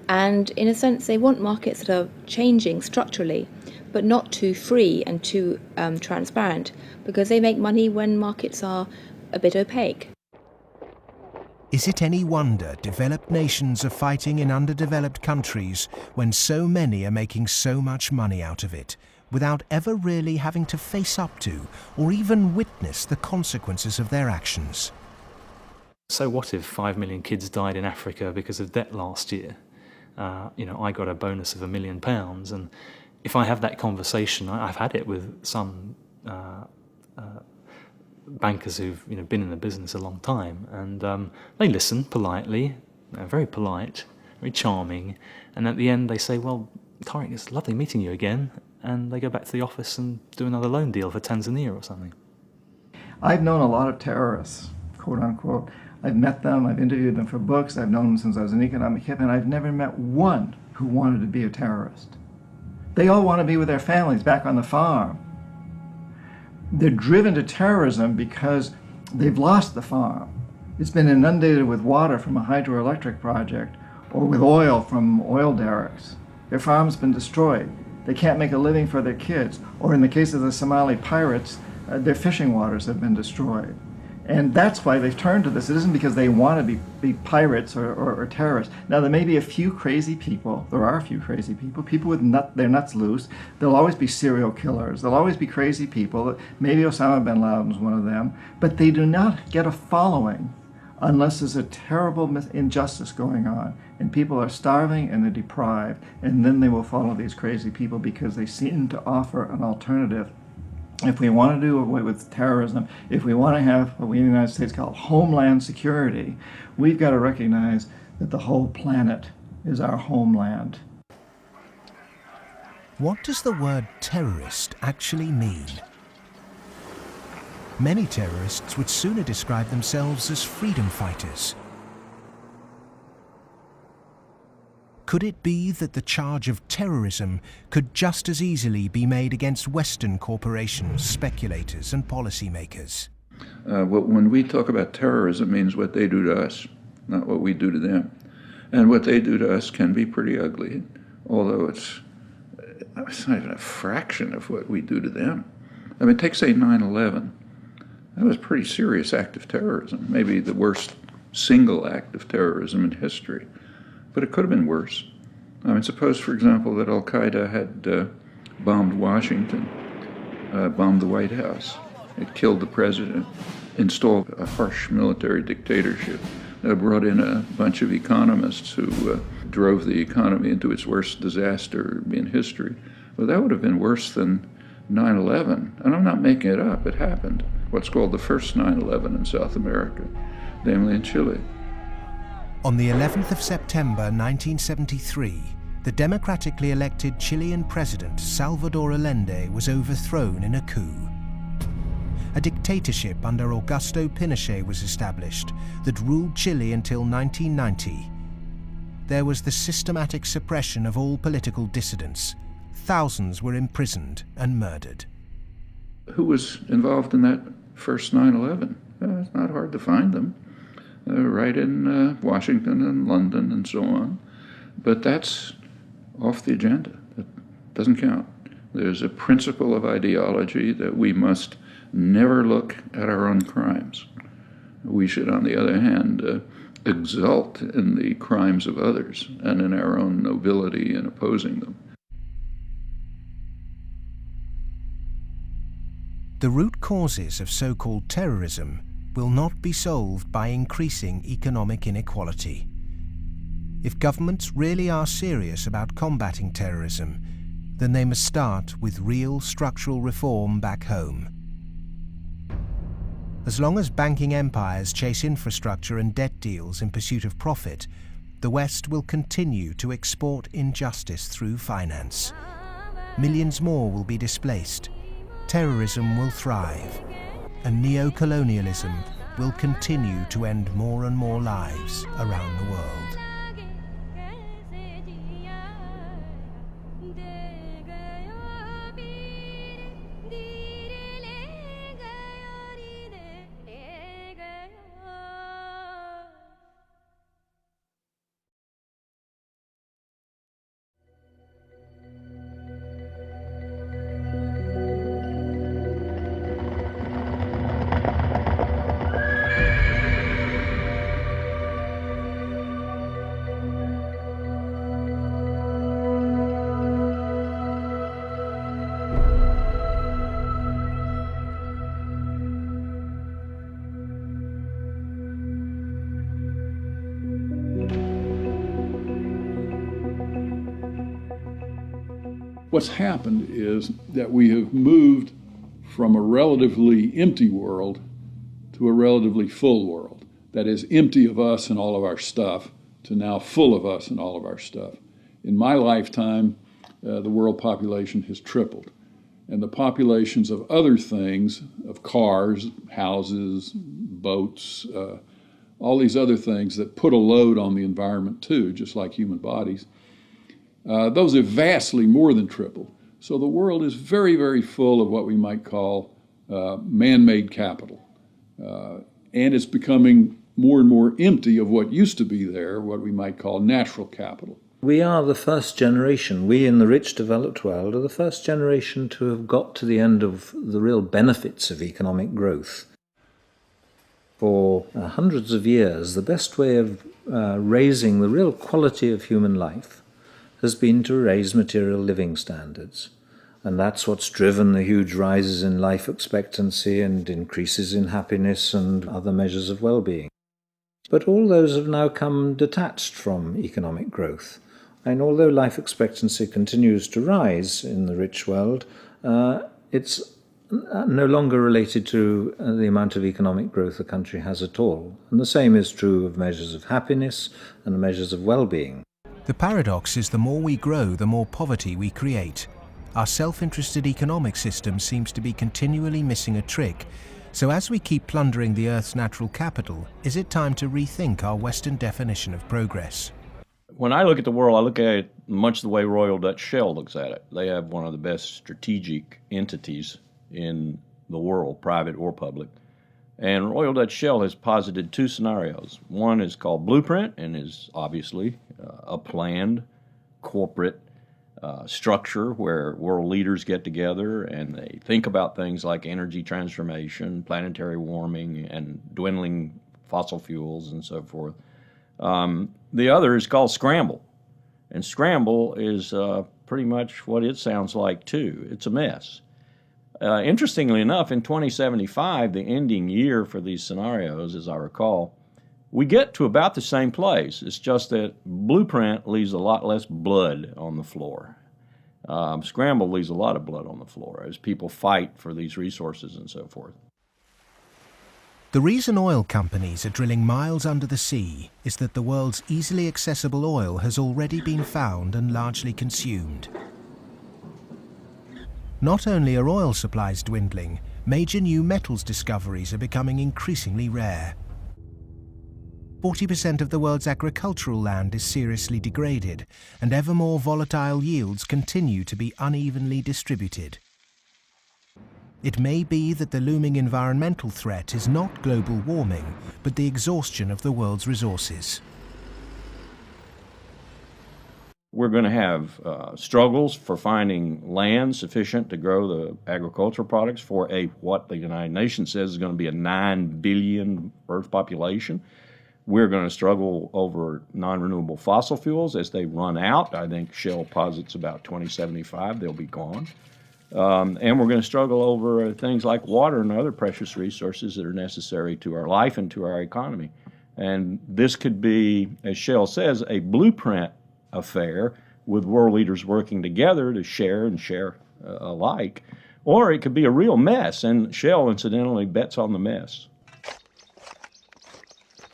and in a sense they want markets that are changing structurally, but not too free and too transparent, because they make money when markets are a bit opaque. Is it any wonder developed nations are fighting in underdeveloped countries when so many are making so much money out of it, without ever really having to face up to or even witness the consequences of their actions? So what if 5 million kids died in Africa because of debt last year? I got a bonus of £1 million, and if I have that conversation, I've had it with some bankers who've been in the business a long time, and they listen politely, they're very polite, very charming, and at the end they say, well, Tariq, it's lovely meeting you again, and they go back to the office and do another loan deal for Tanzania or something. I've known a lot of terrorists, quote unquote. I've met them, I've interviewed them for books, I've known them since I was an economic hip, and I've never met one who wanted to be a terrorist. They all want to be with their families back on the farm. They're driven to terrorism because they've lost the farm. It's been inundated with water from a hydroelectric project or with oil from oil derricks. Their farm's been destroyed. They can't make a living for their kids. Or in the case of the Somali pirates, their fishing waters have been destroyed. And that's why they've turned to this. It isn't because they want to be pirates or terrorists. Now, there may be a few crazy people. There are a few crazy people with their nuts loose. There'll always be serial killers. There'll always be crazy people. Maybe Osama bin Laden's one of them. But they do not get a following unless there's a terrible injustice going on. And people are starving and they're deprived. And then they will follow these crazy people because they seem to offer an alternative. If we want to do away with terrorism, if we want to have what we in the United States call homeland security, we've got to recognize that the whole planet is our homeland. What does the word terrorist actually mean? Many terrorists would sooner describe themselves as freedom fighters. Could it be that the charge of terrorism could just as easily be made against Western corporations, speculators, and policymakers? When we talk about terrorism, it means what they do to us, not what we do to them. And what they do to us can be pretty ugly, although it's not even a fraction of what we do to them. I mean, take, say, 9/11. That was a pretty serious act of terrorism, maybe the worst single act of terrorism in history. But it could have been worse. I mean, suppose, for example, that Al-Qaeda had bombed Washington, bombed the White House. It killed the president, installed a harsh military dictatorship, brought in a bunch of economists who drove the economy into its worst disaster in history. Well, that would have been worse than 9/11. And I'm not making it up. It happened. What's called the first 9/11 in South America, namely in Chile. On the 11th of September 1973, the democratically elected Chilean president Salvador Allende was overthrown in a coup. A dictatorship under Augusto Pinochet was established that ruled Chile until 1990. There was the systematic suppression of all political dissidents. Thousands were imprisoned and murdered. Who was involved in that first 9/11? It's not hard to find them. Right in Washington and London and so on. But that's off the agenda. That doesn't count. There's a principle of ideology that we must never look at our own crimes. We should, on the other hand, exult in the crimes of others and in our own nobility in opposing them. The root causes of so-called terrorism will not be solved by increasing economic inequality. If governments really are serious about combating terrorism, then they must start with real structural reform back home. As long as banking empires chase infrastructure and debt deals in pursuit of profit, the West will continue to export injustice through finance. Millions more will be displaced, terrorism will thrive, and neo-colonialism will continue to end more and more lives around the world. What's happened is that we have moved from a relatively empty world to a relatively full world. That is, empty of us and all of our stuff to now full of us and all of our stuff. In my lifetime, the world population has tripled. And the populations of other things, of cars, houses, boats, all these other things that put a load on the environment too, just like human bodies, those have vastly more than tripled. So the world is very, very full of what we might call man-made capital. And it's becoming more and more empty of what used to be there, what we might call natural capital. We are the first generation, we in the rich developed world are the first generation to have got to the end of the real benefits of economic growth. For hundreds of years, the best way of raising the real quality of human life has been to raise material living standards. And that's what's driven the huge rises in life expectancy and increases in happiness and other measures of well-being. But all those have now come detached from economic growth. And although life expectancy continues to rise in the rich world, it's no longer related to the amount of economic growth a country has at all. And the same is true of measures of happiness and measures of well-being. The paradox is the more we grow, the more poverty we create. Our self-interested economic system seems to be continually missing a trick. So as we keep plundering the Earth's natural capital, is it time to rethink our Western definition of progress? When I look at the world, I look at it much the way Royal Dutch Shell looks at it. They have one of the best strategic entities in the world, private or public. And Royal Dutch Shell has posited two scenarios. One is called Blueprint and is obviously a planned corporate structure where world leaders get together and they think about things like energy transformation, planetary warming, and dwindling fossil fuels and so forth. The other is called Scramble. And Scramble is pretty much what it sounds like too. It's a mess. Interestingly enough, in 2075, the ending year for these scenarios, as I recall, we get to about the same place. It's just that Blueprint leaves a lot less blood on the floor. Scramble leaves a lot of blood on the floor as people fight for these resources and so forth. The reason oil companies are drilling miles under the sea is that the world's easily accessible oil has already been found and largely consumed. Not only are oil supplies dwindling, major new metals discoveries are becoming increasingly rare. 40% of the world's agricultural land is seriously degraded, and ever more volatile yields continue to be unevenly distributed. It may be that the looming environmental threat is not global warming, but the exhaustion of the world's resources. we're going to have struggles for finding land sufficient to grow the agricultural products for what the United Nations says is going to be a 9 billion Earth population. We're going to struggle over non-renewable fossil fuels as they run out. I think Shell posits about 2075 they'll be gone. And we're going to struggle over things like water and other precious resources that are necessary to our life and to our economy. And this could be, as Shell says, a blueprint affair with world leaders working together to share and share alike. Or it could be a real mess, and Shell, incidentally, bets on the mess.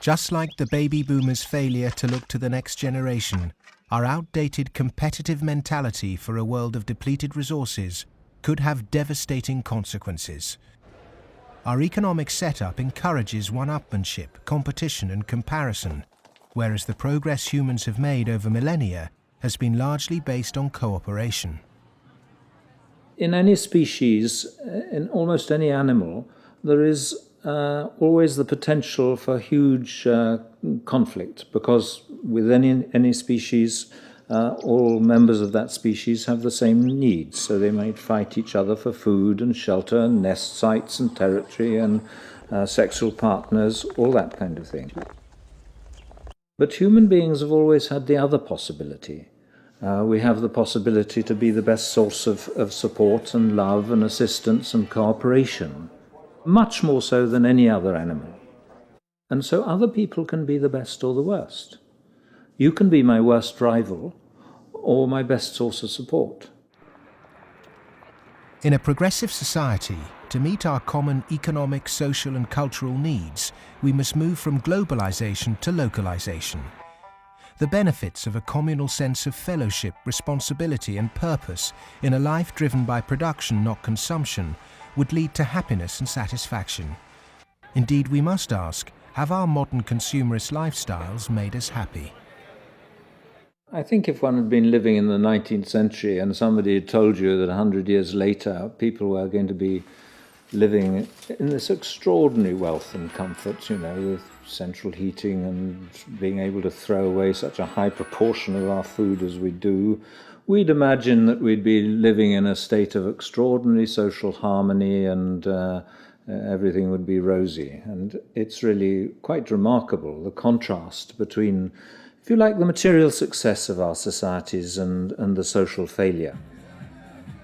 Just like the baby boomers' failure to look to the next generation, our outdated competitive mentality for a world of depleted resources could have devastating consequences. Our economic setup encourages one-upmanship, competition and comparison, whereas the progress humans have made over millennia has been largely based on cooperation. In any species, in almost any animal, there is always the potential for huge conflict, because with any species, all members of that species have the same needs, so they might fight each other for food and shelter and nest sites and territory and sexual partners, all that kind of thing. But human beings have always had the other possibility. We have the possibility to be the best source of support and love and assistance and cooperation, much more so than any other animal. And so other people can be the best or the worst. You can be my worst rival or my best source of support. In a progressive society, to meet our common economic, social and cultural needs, we must move from globalization to localization. The benefits of a communal sense of fellowship, responsibility and purpose in a life driven by production, not consumption, would lead to happiness and satisfaction. Indeed, we must ask, have our modern consumerist lifestyles made us happy? I think if one had been living in the 19th century and somebody had told you that 100 years later people were going to be living in this extraordinary wealth and comfort, with central heating and being able to throw away such a high proportion of our food as we do, we'd imagine that we'd be living in a state of extraordinary social harmony and everything would be rosy. And it's really quite remarkable, the contrast between, if you like, the material success of our societies and the social failure.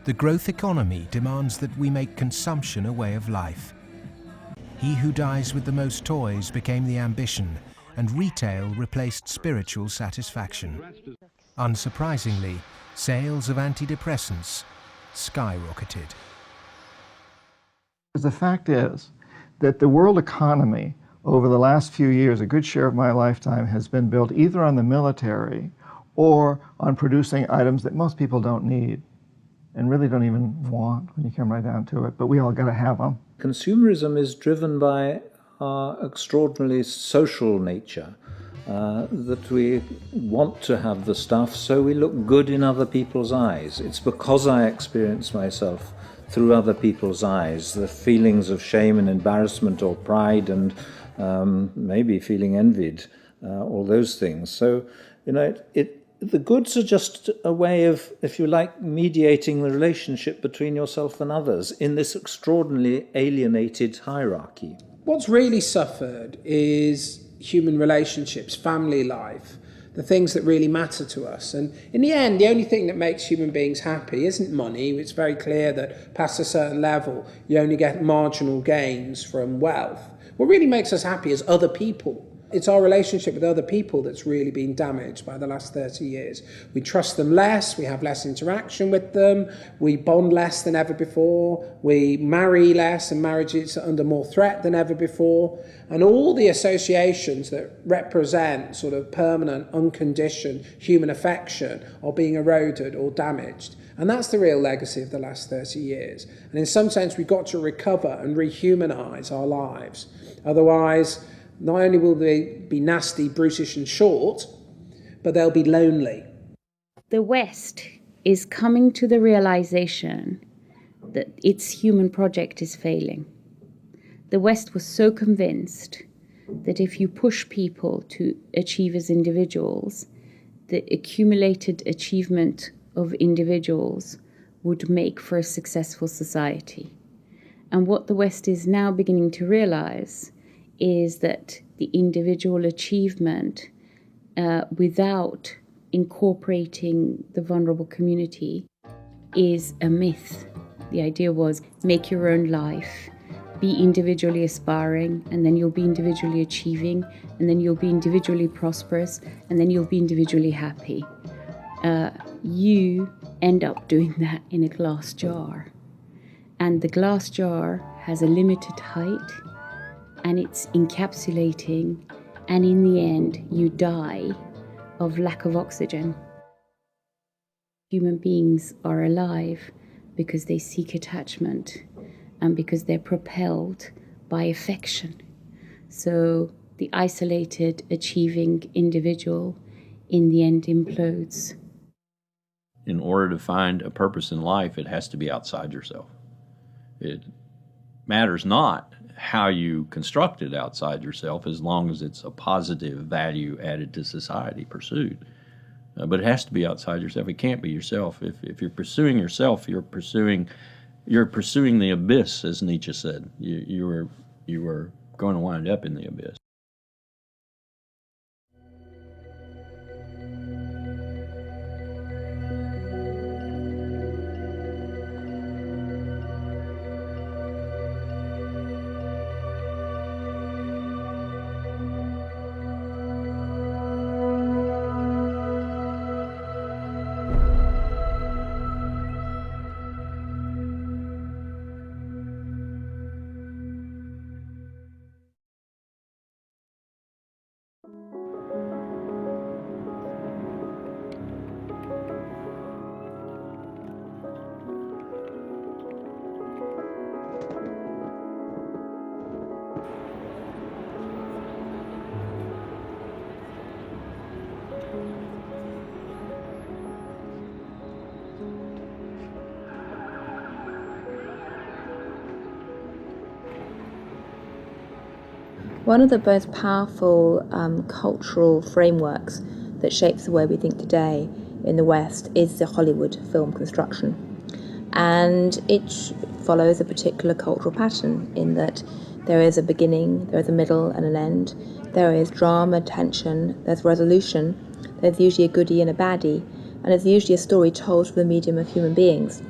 The growth economy demands that we make consumption a way of life. He who dies with the most toys became the ambition, and retail replaced spiritual satisfaction. Unsurprisingly, sales of antidepressants skyrocketed. The fact is that the world economy over the last few years, a good share of my lifetime, has been built either on the military or on producing items that most people don't need and really don't even want when you come right down to it, but we all got to have them. Consumerism is driven by our extraordinarily social nature, that we want to have the stuff so we look good in other people's eyes. It's because I experience myself through other people's eyes, the feelings of shame and embarrassment or pride and maybe feeling envied, all those things. So, the goods are just a way of, if you like, mediating the relationship between yourself and others in this extraordinarily alienated hierarchy. What's really suffered is human relationships, family life, the things that really matter to us. And in the end, the only thing that makes human beings happy isn't money. It's very clear that past a certain level, you only get marginal gains from wealth. What really makes us happy is other people. It's our relationship with other people that's really been damaged by the last 30 years. We trust them less, we have less interaction with them, we bond less than ever before, we marry less and marriage is under more threat than ever before. And all the associations that represent sort of permanent, unconditioned human affection are being eroded or damaged. And that's the real legacy of the last 30 years. And in some sense, we've got to recover and rehumanize our lives. Otherwise, not only will they be nasty, brutish and short, but they'll be lonely. The West is coming to the realization that its human project is failing. The West was so convinced that if you push people to achieve as individuals, the accumulated achievement of individuals would make for a successful society. And what the West is now beginning to realize is that the individual achievement without incorporating the vulnerable community is a myth. The idea was make your own life, be individually aspiring, and then you'll be individually achieving, and then you'll be individually prosperous, and then you'll be individually happy. You end up doing that in a glass jar. And the glass jar has a limited height, and it's encapsulating, and in the end, you die of lack of oxygen. Human beings are alive because they seek attachment and because they're propelled by affection. So the isolated, achieving individual in the end implodes. In order to find a purpose in life, it has to be outside yourself. It matters not how you construct it outside yourself, as long as it's a positive value added to society pursued. But it has to be outside yourself. It can't be yourself. If you're pursuing yourself, you're pursuing the abyss, as Nietzsche said. You are going to wind up in the abyss. One of the most powerful cultural frameworks that shapes the way we think today in the West is the Hollywood film construction. And it follows a particular cultural pattern in that there is a beginning, there is a middle and an end, there is drama, tension, there's resolution, there's usually a goodie and a baddie, and there's usually a story told through the medium of human beings.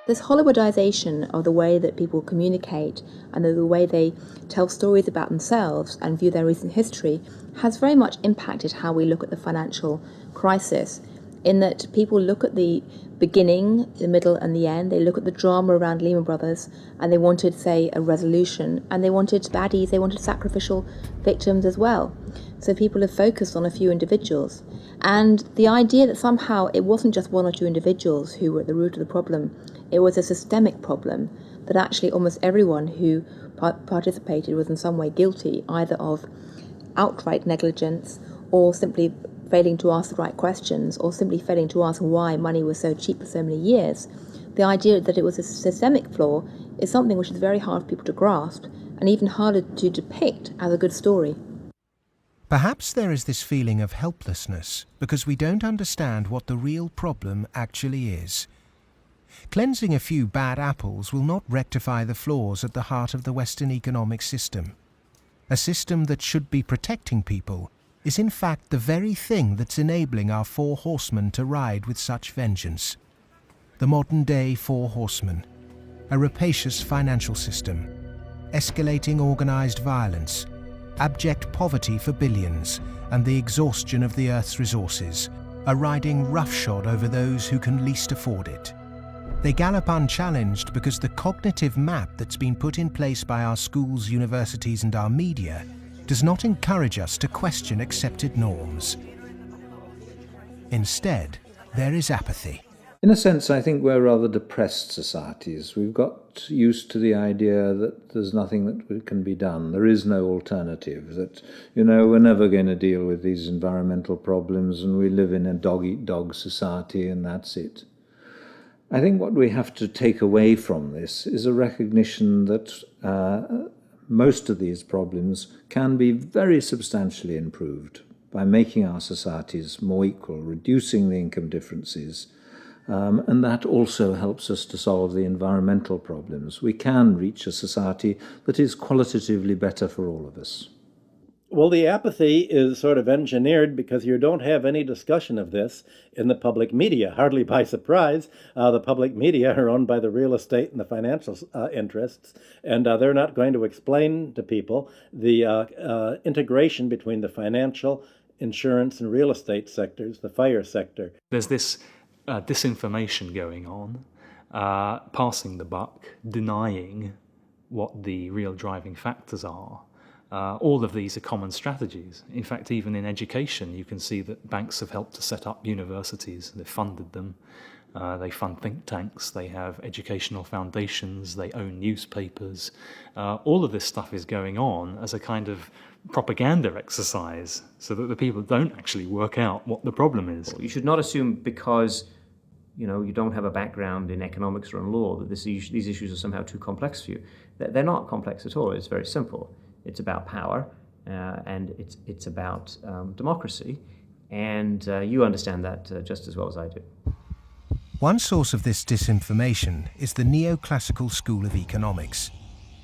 This Hollywoodization of the way that people communicate and the way they tell stories about themselves and view their recent history has very much impacted how we look at the financial crisis, in that people look at the beginning, the middle and the end. They look at the drama around Lehman Brothers and they wanted, say, a resolution, and they wanted baddies, they wanted sacrificial victims as well. So people have focused on a few individuals. And the idea that somehow it wasn't just one or two individuals who were at the root of the problem, it was a systemic problem, that actually almost everyone who participated was in some way guilty, either of outright negligence or simply failing to ask the right questions or simply failing to ask why money was so cheap for so many years. The idea that it was a systemic flaw is something which is very hard for people to grasp and even harder to depict as a good story. Perhaps there is this feeling of helplessness because we don't understand what the real problem actually is. Cleansing a few bad apples will not rectify the flaws at the heart of the Western economic system. A system that should be protecting people is in fact the very thing that's enabling our four horsemen to ride with such vengeance. The modern-day four horsemen: a rapacious financial system, escalating organised violence, abject poverty for billions, and the exhaustion of the Earth's resources, are riding roughshod over those who can least afford it. They gallop unchallenged because the cognitive map that's been put in place by our schools, universities, and our media does not encourage us to question accepted norms. Instead, there is apathy. In a sense, I think we're rather depressed societies. We've got used to the idea that there's nothing that can be done. There is no alternative, that, we're never going to deal with these environmental problems and we live in a dog-eat-dog society and that's it. I think what we have to take away from this is a recognition that most of these problems can be very substantially improved by making our societies more equal, reducing the income differences, and that also helps us to solve the environmental problems. We can reach a society that is qualitatively better for all of us. Well, the apathy is sort of engineered because you don't have any discussion of this in the public media, hardly by surprise. The public media are owned by the real estate and the financial interests, and they're not going to explain to people the integration between the financial, insurance, and real estate sectors, the FIRE sector. There's this disinformation going on, passing the buck, denying what the real driving factors are. All of these are common strategies. In fact, even in education, you can see that banks have helped to set up universities. They've funded them. They fund think tanks. They have educational foundations. They own newspapers. All of this stuff is going on as a kind of propaganda exercise so that the people don't actually work out what the problem is. You should not assume because you don't have a background in economics or in law that these issues are somehow too complex for you. They're not complex at all. It's very simple. It's about power, and it's about democracy, and you understand that just as well as I do. One source of this disinformation is the neoclassical school of economics.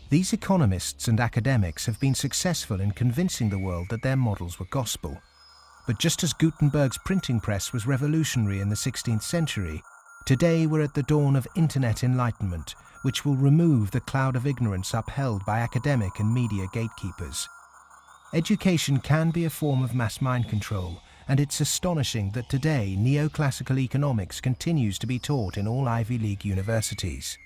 These economists and academics have been successful in convincing the world that their models were gospel. But just as Gutenberg's printing press was revolutionary in the 16th century, today we're at the dawn of internet enlightenment, which will remove the cloud of ignorance upheld by academic and media gatekeepers. Education can be a form of mass mind control, and it's astonishing that today neoclassical economics continues to be taught in all Ivy League universities.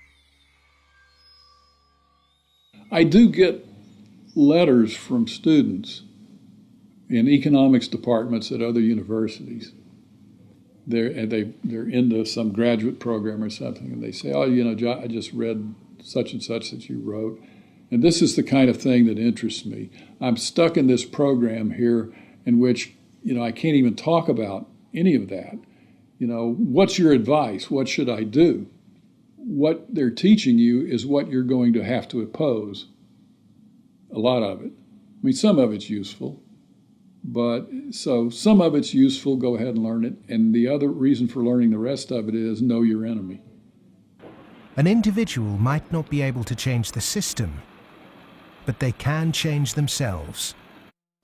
I do get letters from students in economics departments at other universities. They're into some graduate program or something, and they say, John, I just read such and such that you wrote, and this is the kind of thing that interests me. I'm stuck in this program here in which, I can't even talk about any of that. What's your advice? What should I do? What they're teaching you is what you're going to have to oppose. A lot of it. I mean, some of it's useful. But so some of it's useful, go ahead and learn it. And the other reason for learning the rest of it is know your enemy. An individual might not be able to change the system, but they can change themselves.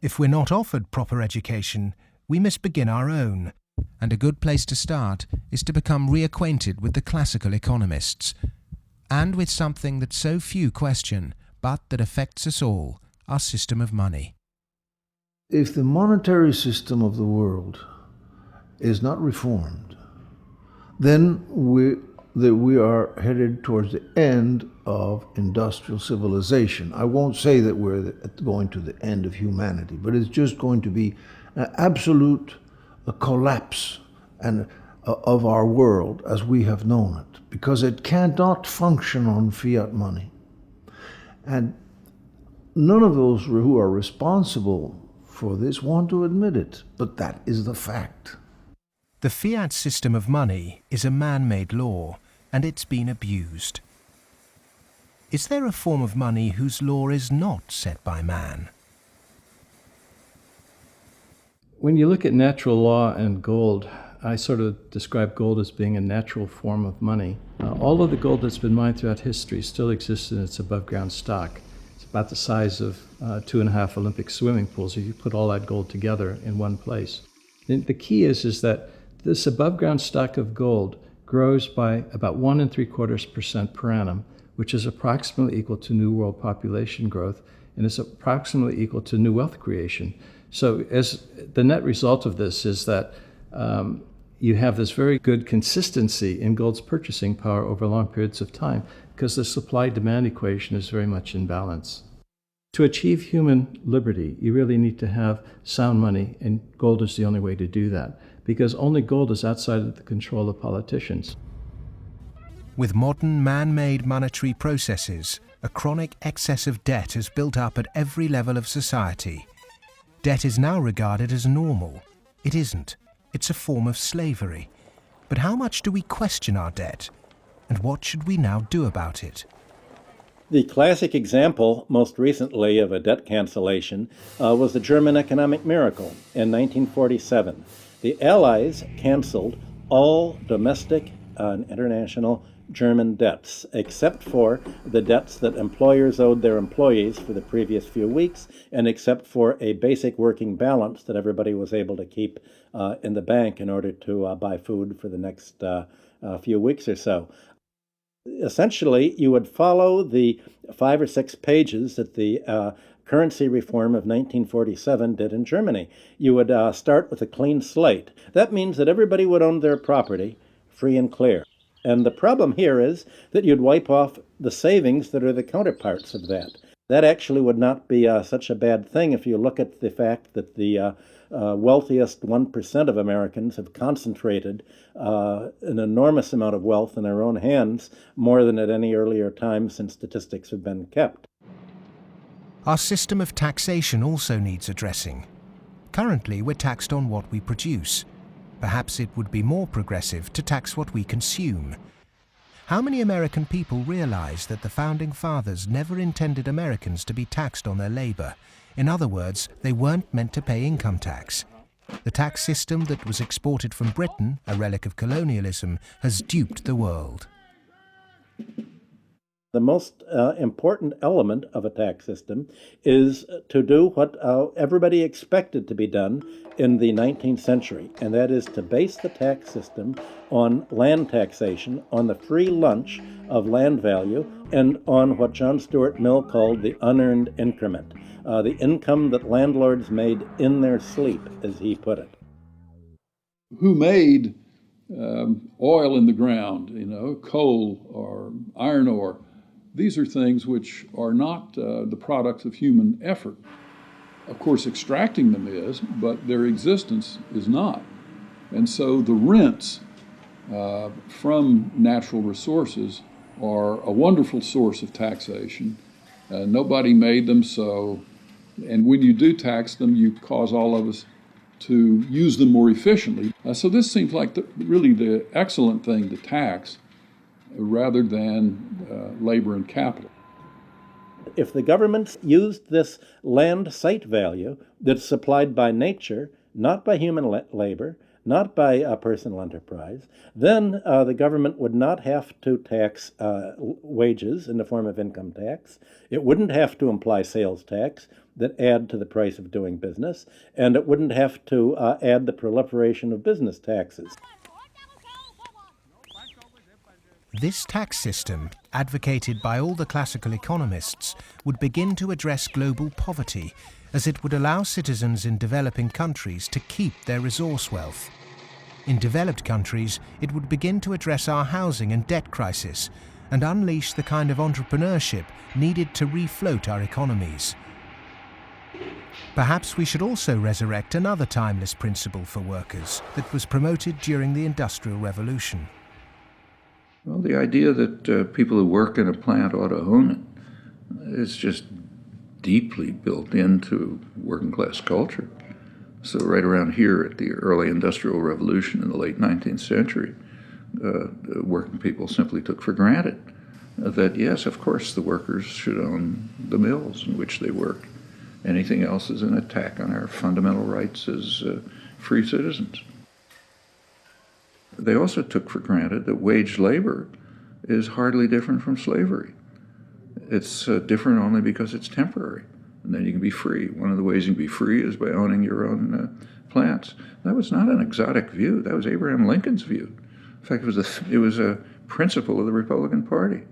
If we're not offered proper education, we must begin our own. And a good place to start is to become reacquainted with the classical economists, and with something that so few question, but that affects us all, our system of money. If the monetary system of the world is not reformed, then we are headed towards the end of industrial civilization. I won't say that we're going to the end of humanity, but it's just going to be an absolute collapse of our world as we have known it, because it cannot function on fiat money. And none of those who are responsible for this want to admit it, but that is the fact. The fiat system of money is a man-made law, and it's been abused. Is there a form of money whose law is not set by man? When you look at natural law and gold, I sort of describe gold as being a natural form of money. All of the gold that's been mined throughout history still exists in its above-ground stock. It's about the size of 2.5 Olympic swimming pools if you put all that gold together in one place. The key is that this above-ground stock of gold grows by about 1 3/4% per annum, which is approximately equal to new world population growth, and is approximately equal to new wealth creation. So as the net result of this is that you have this very good consistency in gold's purchasing power over long periods of time, because the supply-demand equation is very much in balance. To achieve human liberty, you really need to have sound money, and gold is the only way to do that, because only gold is outside of the control of politicians. With modern man-made monetary processes, a chronic excess of debt has built up at every level of society. Debt is now regarded as normal. It isn't. It's a form of slavery. But how much do we question our debt? And what should we now do about it? The classic example, most recently, of a debt cancellation was the German economic miracle in 1947. The Allies canceled all domestic and international German debts, except for the debts that employers owed their employees for the previous few weeks, and except for a basic working balance that everybody was able to keep in the bank in order to buy food for the next few weeks or so. Essentially, you would follow the 5 or 6 pages that the currency reform of 1947 did in Germany. You would start with a clean slate. That means that everybody would own their property free and clear. And the problem here is that you'd wipe off the savings that are the counterparts of that. That actually would not be such a bad thing if you look at the fact that the wealthiest 1% of Americans have concentrated an enormous amount of wealth in their own hands, more than at any earlier time since statistics have been kept. Our system of taxation also needs addressing. Currently, we're taxed on what we produce. Perhaps it would be more progressive to tax what we consume. How many American people realize that the Founding Fathers never intended Americans to be taxed on their labor? In other words, they weren't meant to pay income tax. The tax system that was exported from Britain, a relic of colonialism, has duped the world. The most important element of a tax system is to do what everybody expected to be done in the 19th century, and that is to base the tax system on land taxation, on the free lunch of land value, and on what John Stuart Mill called the unearned increment, the income that landlords made in their sleep, as he put it. Who made oil in the ground, coal or iron ore? These are things which are not the products of human effort. Of course, extracting them is, but their existence is not. And so the rents from natural resources are a wonderful source of taxation. Nobody made them, and when you do tax them, you cause all of us to use them more efficiently. So this seems like really the excellent thing to tax, rather than labor and capital. If the government used this land site value that's supplied by nature, not by human labor, not by personal enterprise, then the government would not have to tax wages in the form of income tax. It wouldn't have to imply sales tax that add to the price of doing business, and it wouldn't have to add the proliferation of business taxes. This tax system, advocated by all the classical economists, would begin to address global poverty, as it would allow citizens in developing countries to keep their resource wealth. In developed countries, it would begin to address our housing and debt crisis and unleash the kind of entrepreneurship needed to refloat our economies. Perhaps we should also resurrect another timeless principle for workers that was promoted during the Industrial Revolution. Well, the idea that people who work in a plant ought to own it is just deeply built into working class culture. So right around here at the early Industrial Revolution in the late 19th century, working people simply took for granted that, yes, of course, the workers should own the mills in which they work. Anything else is an attack on our fundamental rights as free citizens. They also took for granted that wage labor is hardly different from slavery. It's different only because it's temporary, and then you can be free. One of the ways you can be free is by owning your own plants. That was not an exotic view. That was Abraham Lincoln's view. In fact, it was a principle of the Republican Party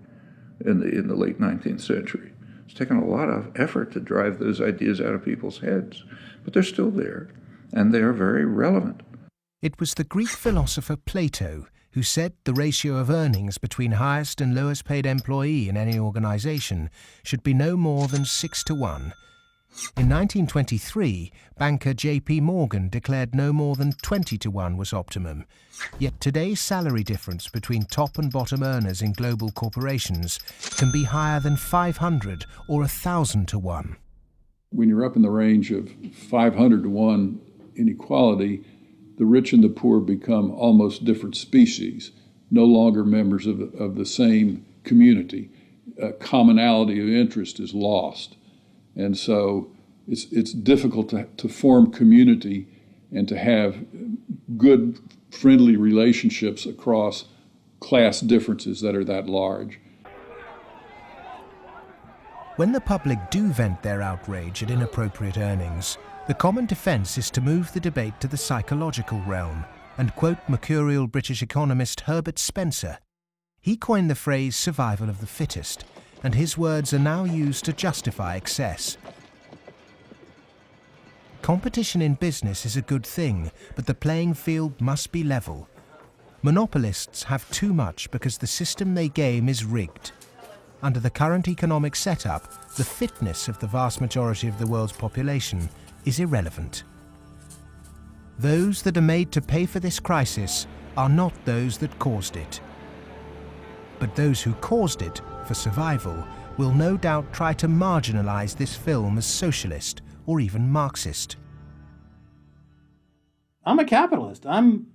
in the late 19th century. It's taken a lot of effort to drive those ideas out of people's heads, but they're still there, and they are very relevant. It was the Greek philosopher Plato who said the ratio of earnings between highest and lowest paid employee in any organization should be no more than 6-to-1. In 1923, banker J.P. Morgan declared no more than 20-to-1 was optimum. Yet today's salary difference between top and bottom earners in global corporations can be higher than 500 or 1,000-to-1. When you're up in the range of 500-to-1 inequality, the rich and the poor become almost different species, no longer members of the same community. commonality of interest is lost. And so it's difficult to form community and to have good, friendly relationships across class differences that are that large. When the public do vent their outrage at inappropriate earnings, the common defence is to move the debate to the psychological realm and quote mercurial British economist Herbert Spencer. He coined the phrase survival of the fittest, and his words are now used to justify excess. Competition in business is a good thing, but the playing field must be level. Monopolists have too much because the system they game is rigged. Under the current economic setup, the fitness of the vast majority of the world's population is irrelevant. Those that are made to pay for this crisis are not those that caused it. But those who caused it, for survival, will no doubt try to marginalize this film as socialist or even Marxist. I'm a capitalist. I'm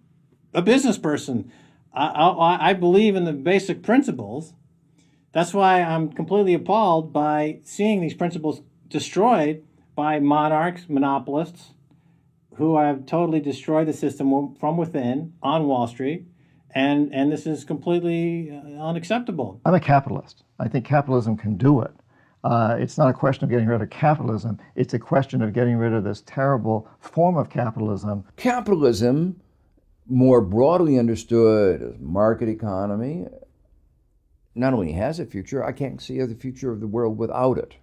a business person. I believe in the basic principles. That's why I'm completely appalled by seeing these principles destroyed by monarchs, monopolists, who have totally destroyed the system from within on Wall Street. And this is completely unacceptable. I'm a capitalist. I think capitalism can do it. It's not a question of getting rid of capitalism. It's a question of getting rid of this terrible form of capitalism. Capitalism, more broadly understood as market economy, not only has a future, I can't see the future of the world without it.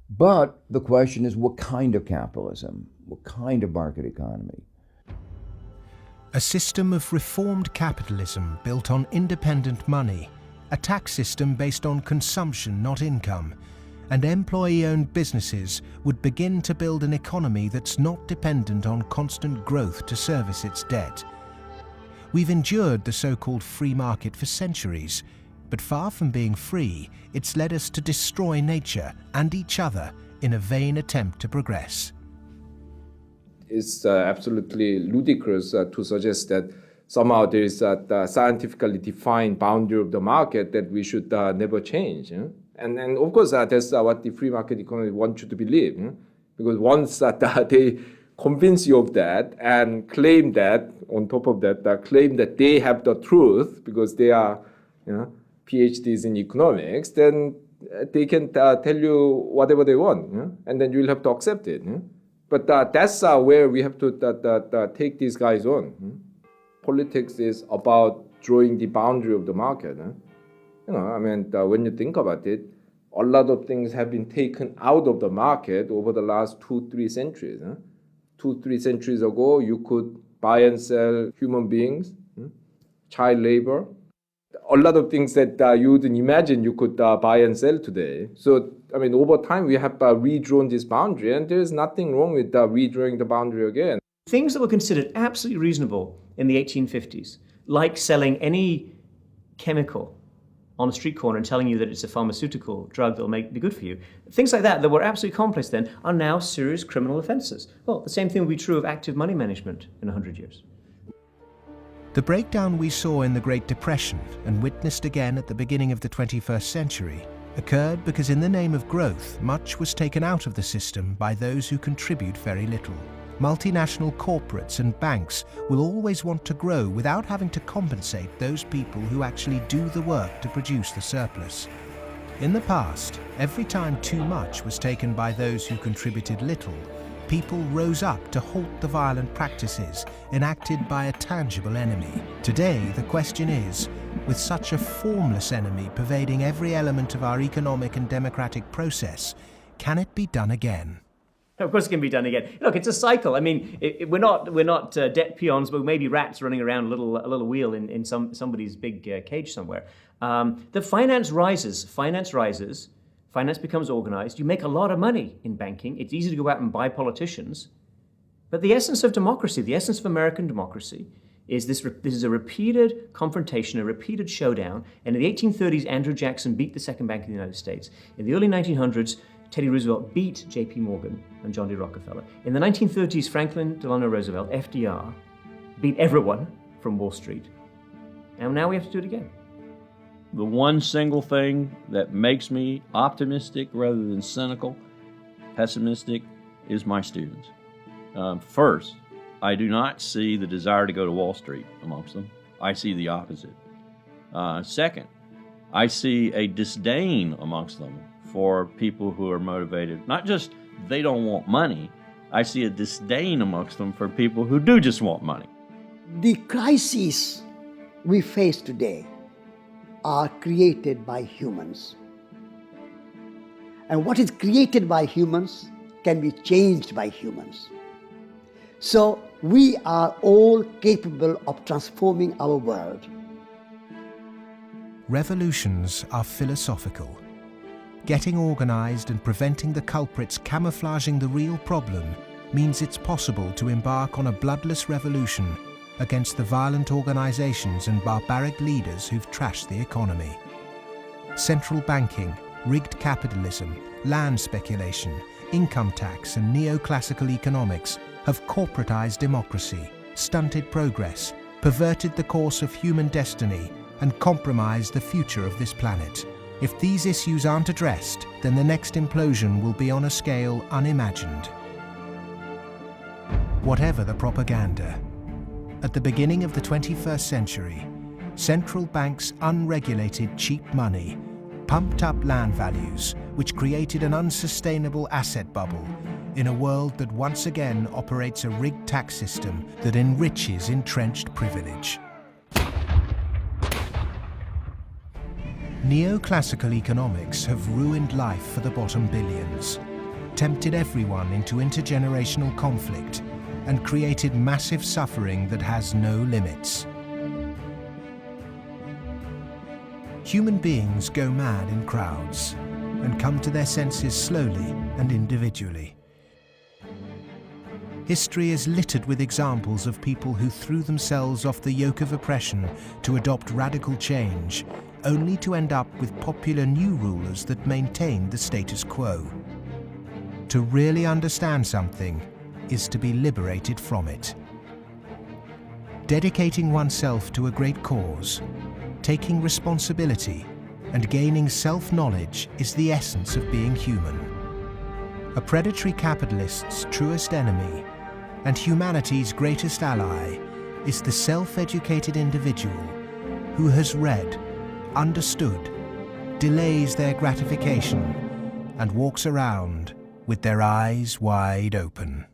But the question is, what kind of capitalism? What kind of market economy? A system of reformed capitalism built on independent money, a tax system based on consumption, not income, and employee-owned businesses would begin to build an economy that's not dependent on constant growth to service its debt. We've endured the so-called free market for centuries, but far from being free, it's led us to destroy nature and each other in a vain attempt to progress. It's absolutely ludicrous to suggest that somehow there is a scientifically defined boundary of the market that we should never change. And of course, that's what the free market economy wants you to believe. Because once they convince you of that and claim that, on top of that, claim that they have the truth because they are PhDs in economics, then they can tell you whatever they want, and then you'll have to accept it. But that's where we have to take these guys on. Politics is about drawing the boundary of the market. When you think about it, a lot of things have been taken out of the market over the last 2-3 centuries. 2-3 centuries ago, you could buy and sell human beings, child labor, a lot of things that you wouldn't imagine you could buy and sell today. So, over time, we have redrawn this boundary, and there's nothing wrong with redrawing the boundary again. Things that were considered absolutely reasonable in the 1850s, like selling any chemical on a street corner and telling you that it's a pharmaceutical drug that will be good for you, things like that were absolutely commonplace then, are now serious criminal offences. Well, the same thing will be true of active money management in 100 years. The breakdown we saw in the Great Depression and witnessed again at the beginning of the 21st century occurred because in the name of growth, much was taken out of the system by those who contribute very little. Multinational corporates and banks will always want to grow without having to compensate those people who actually do the work to produce the surplus. In the past, every time too much was taken by those who contributed little, people rose up to halt the violent practices enacted by a tangible enemy. Today, the question is, with such a formless enemy pervading every element of our economic and democratic process, can it be done again? Of course it can be done again. Look, it's a cycle. We're not debt peons, but maybe rats running around a little wheel in somebody's big cage somewhere. The finance rises. Finance becomes organized. You make a lot of money in banking. It's easy to go out and buy politicians. But the essence of democracy, the essence of American democracy, is this is a repeated confrontation, a repeated showdown. And in the 1830s, Andrew Jackson beat the second bank of the United States. In the early 1900s, Teddy Roosevelt beat J.P. Morgan and John D. Rockefeller. In the 1930s, Franklin Delano Roosevelt, FDR, beat everyone from Wall Street. And now we have to do it again. the one single thing that makes me optimistic rather than cynical, pessimistic, is my students. First, I do not see the desire to go to Wall Street amongst them. I see the opposite. Second, I see a disdain amongst them for people who are motivated. Not just they don't want money, I see a disdain amongst them for people who do just want money. The crises we face today are created by humans. And what is created by humans can be changed by humans. So we are all capable of transforming our world. Revolutions are philosophical. Getting organized and preventing the culprits camouflaging the real problem means it's possible to embark on a bloodless revolution against the violent organizations and barbaric leaders who've trashed the economy. Central banking, rigged capitalism, land speculation, income tax and neoclassical economics have corporatized democracy, stunted progress, perverted the course of human destiny and compromised the future of this planet. If these issues aren't addressed, then the next implosion will be on a scale unimagined. Whatever the propaganda, at the beginning of the 21st century, central banks' unregulated cheap money pumped up land values, which created an unsustainable asset bubble in a world that once again operates a rigged tax system that enriches entrenched privilege. Neoclassical economics have ruined life for the bottom billions, tempted everyone into intergenerational conflict, and created massive suffering that has no limits. Human beings go mad in crowds and come to their senses slowly and individually. History is littered with examples of people who threw themselves off the yoke of oppression to adopt radical change, only to end up with popular new rulers that maintain the status quo. To really understand something is to be liberated from it. Dedicating oneself to a great cause, taking responsibility, and gaining self-knowledge is the essence of being human. A predatory capitalist's truest enemy and humanity's greatest ally is the self-educated individual who has read, understood, delays their gratification, and walks around with their eyes wide open.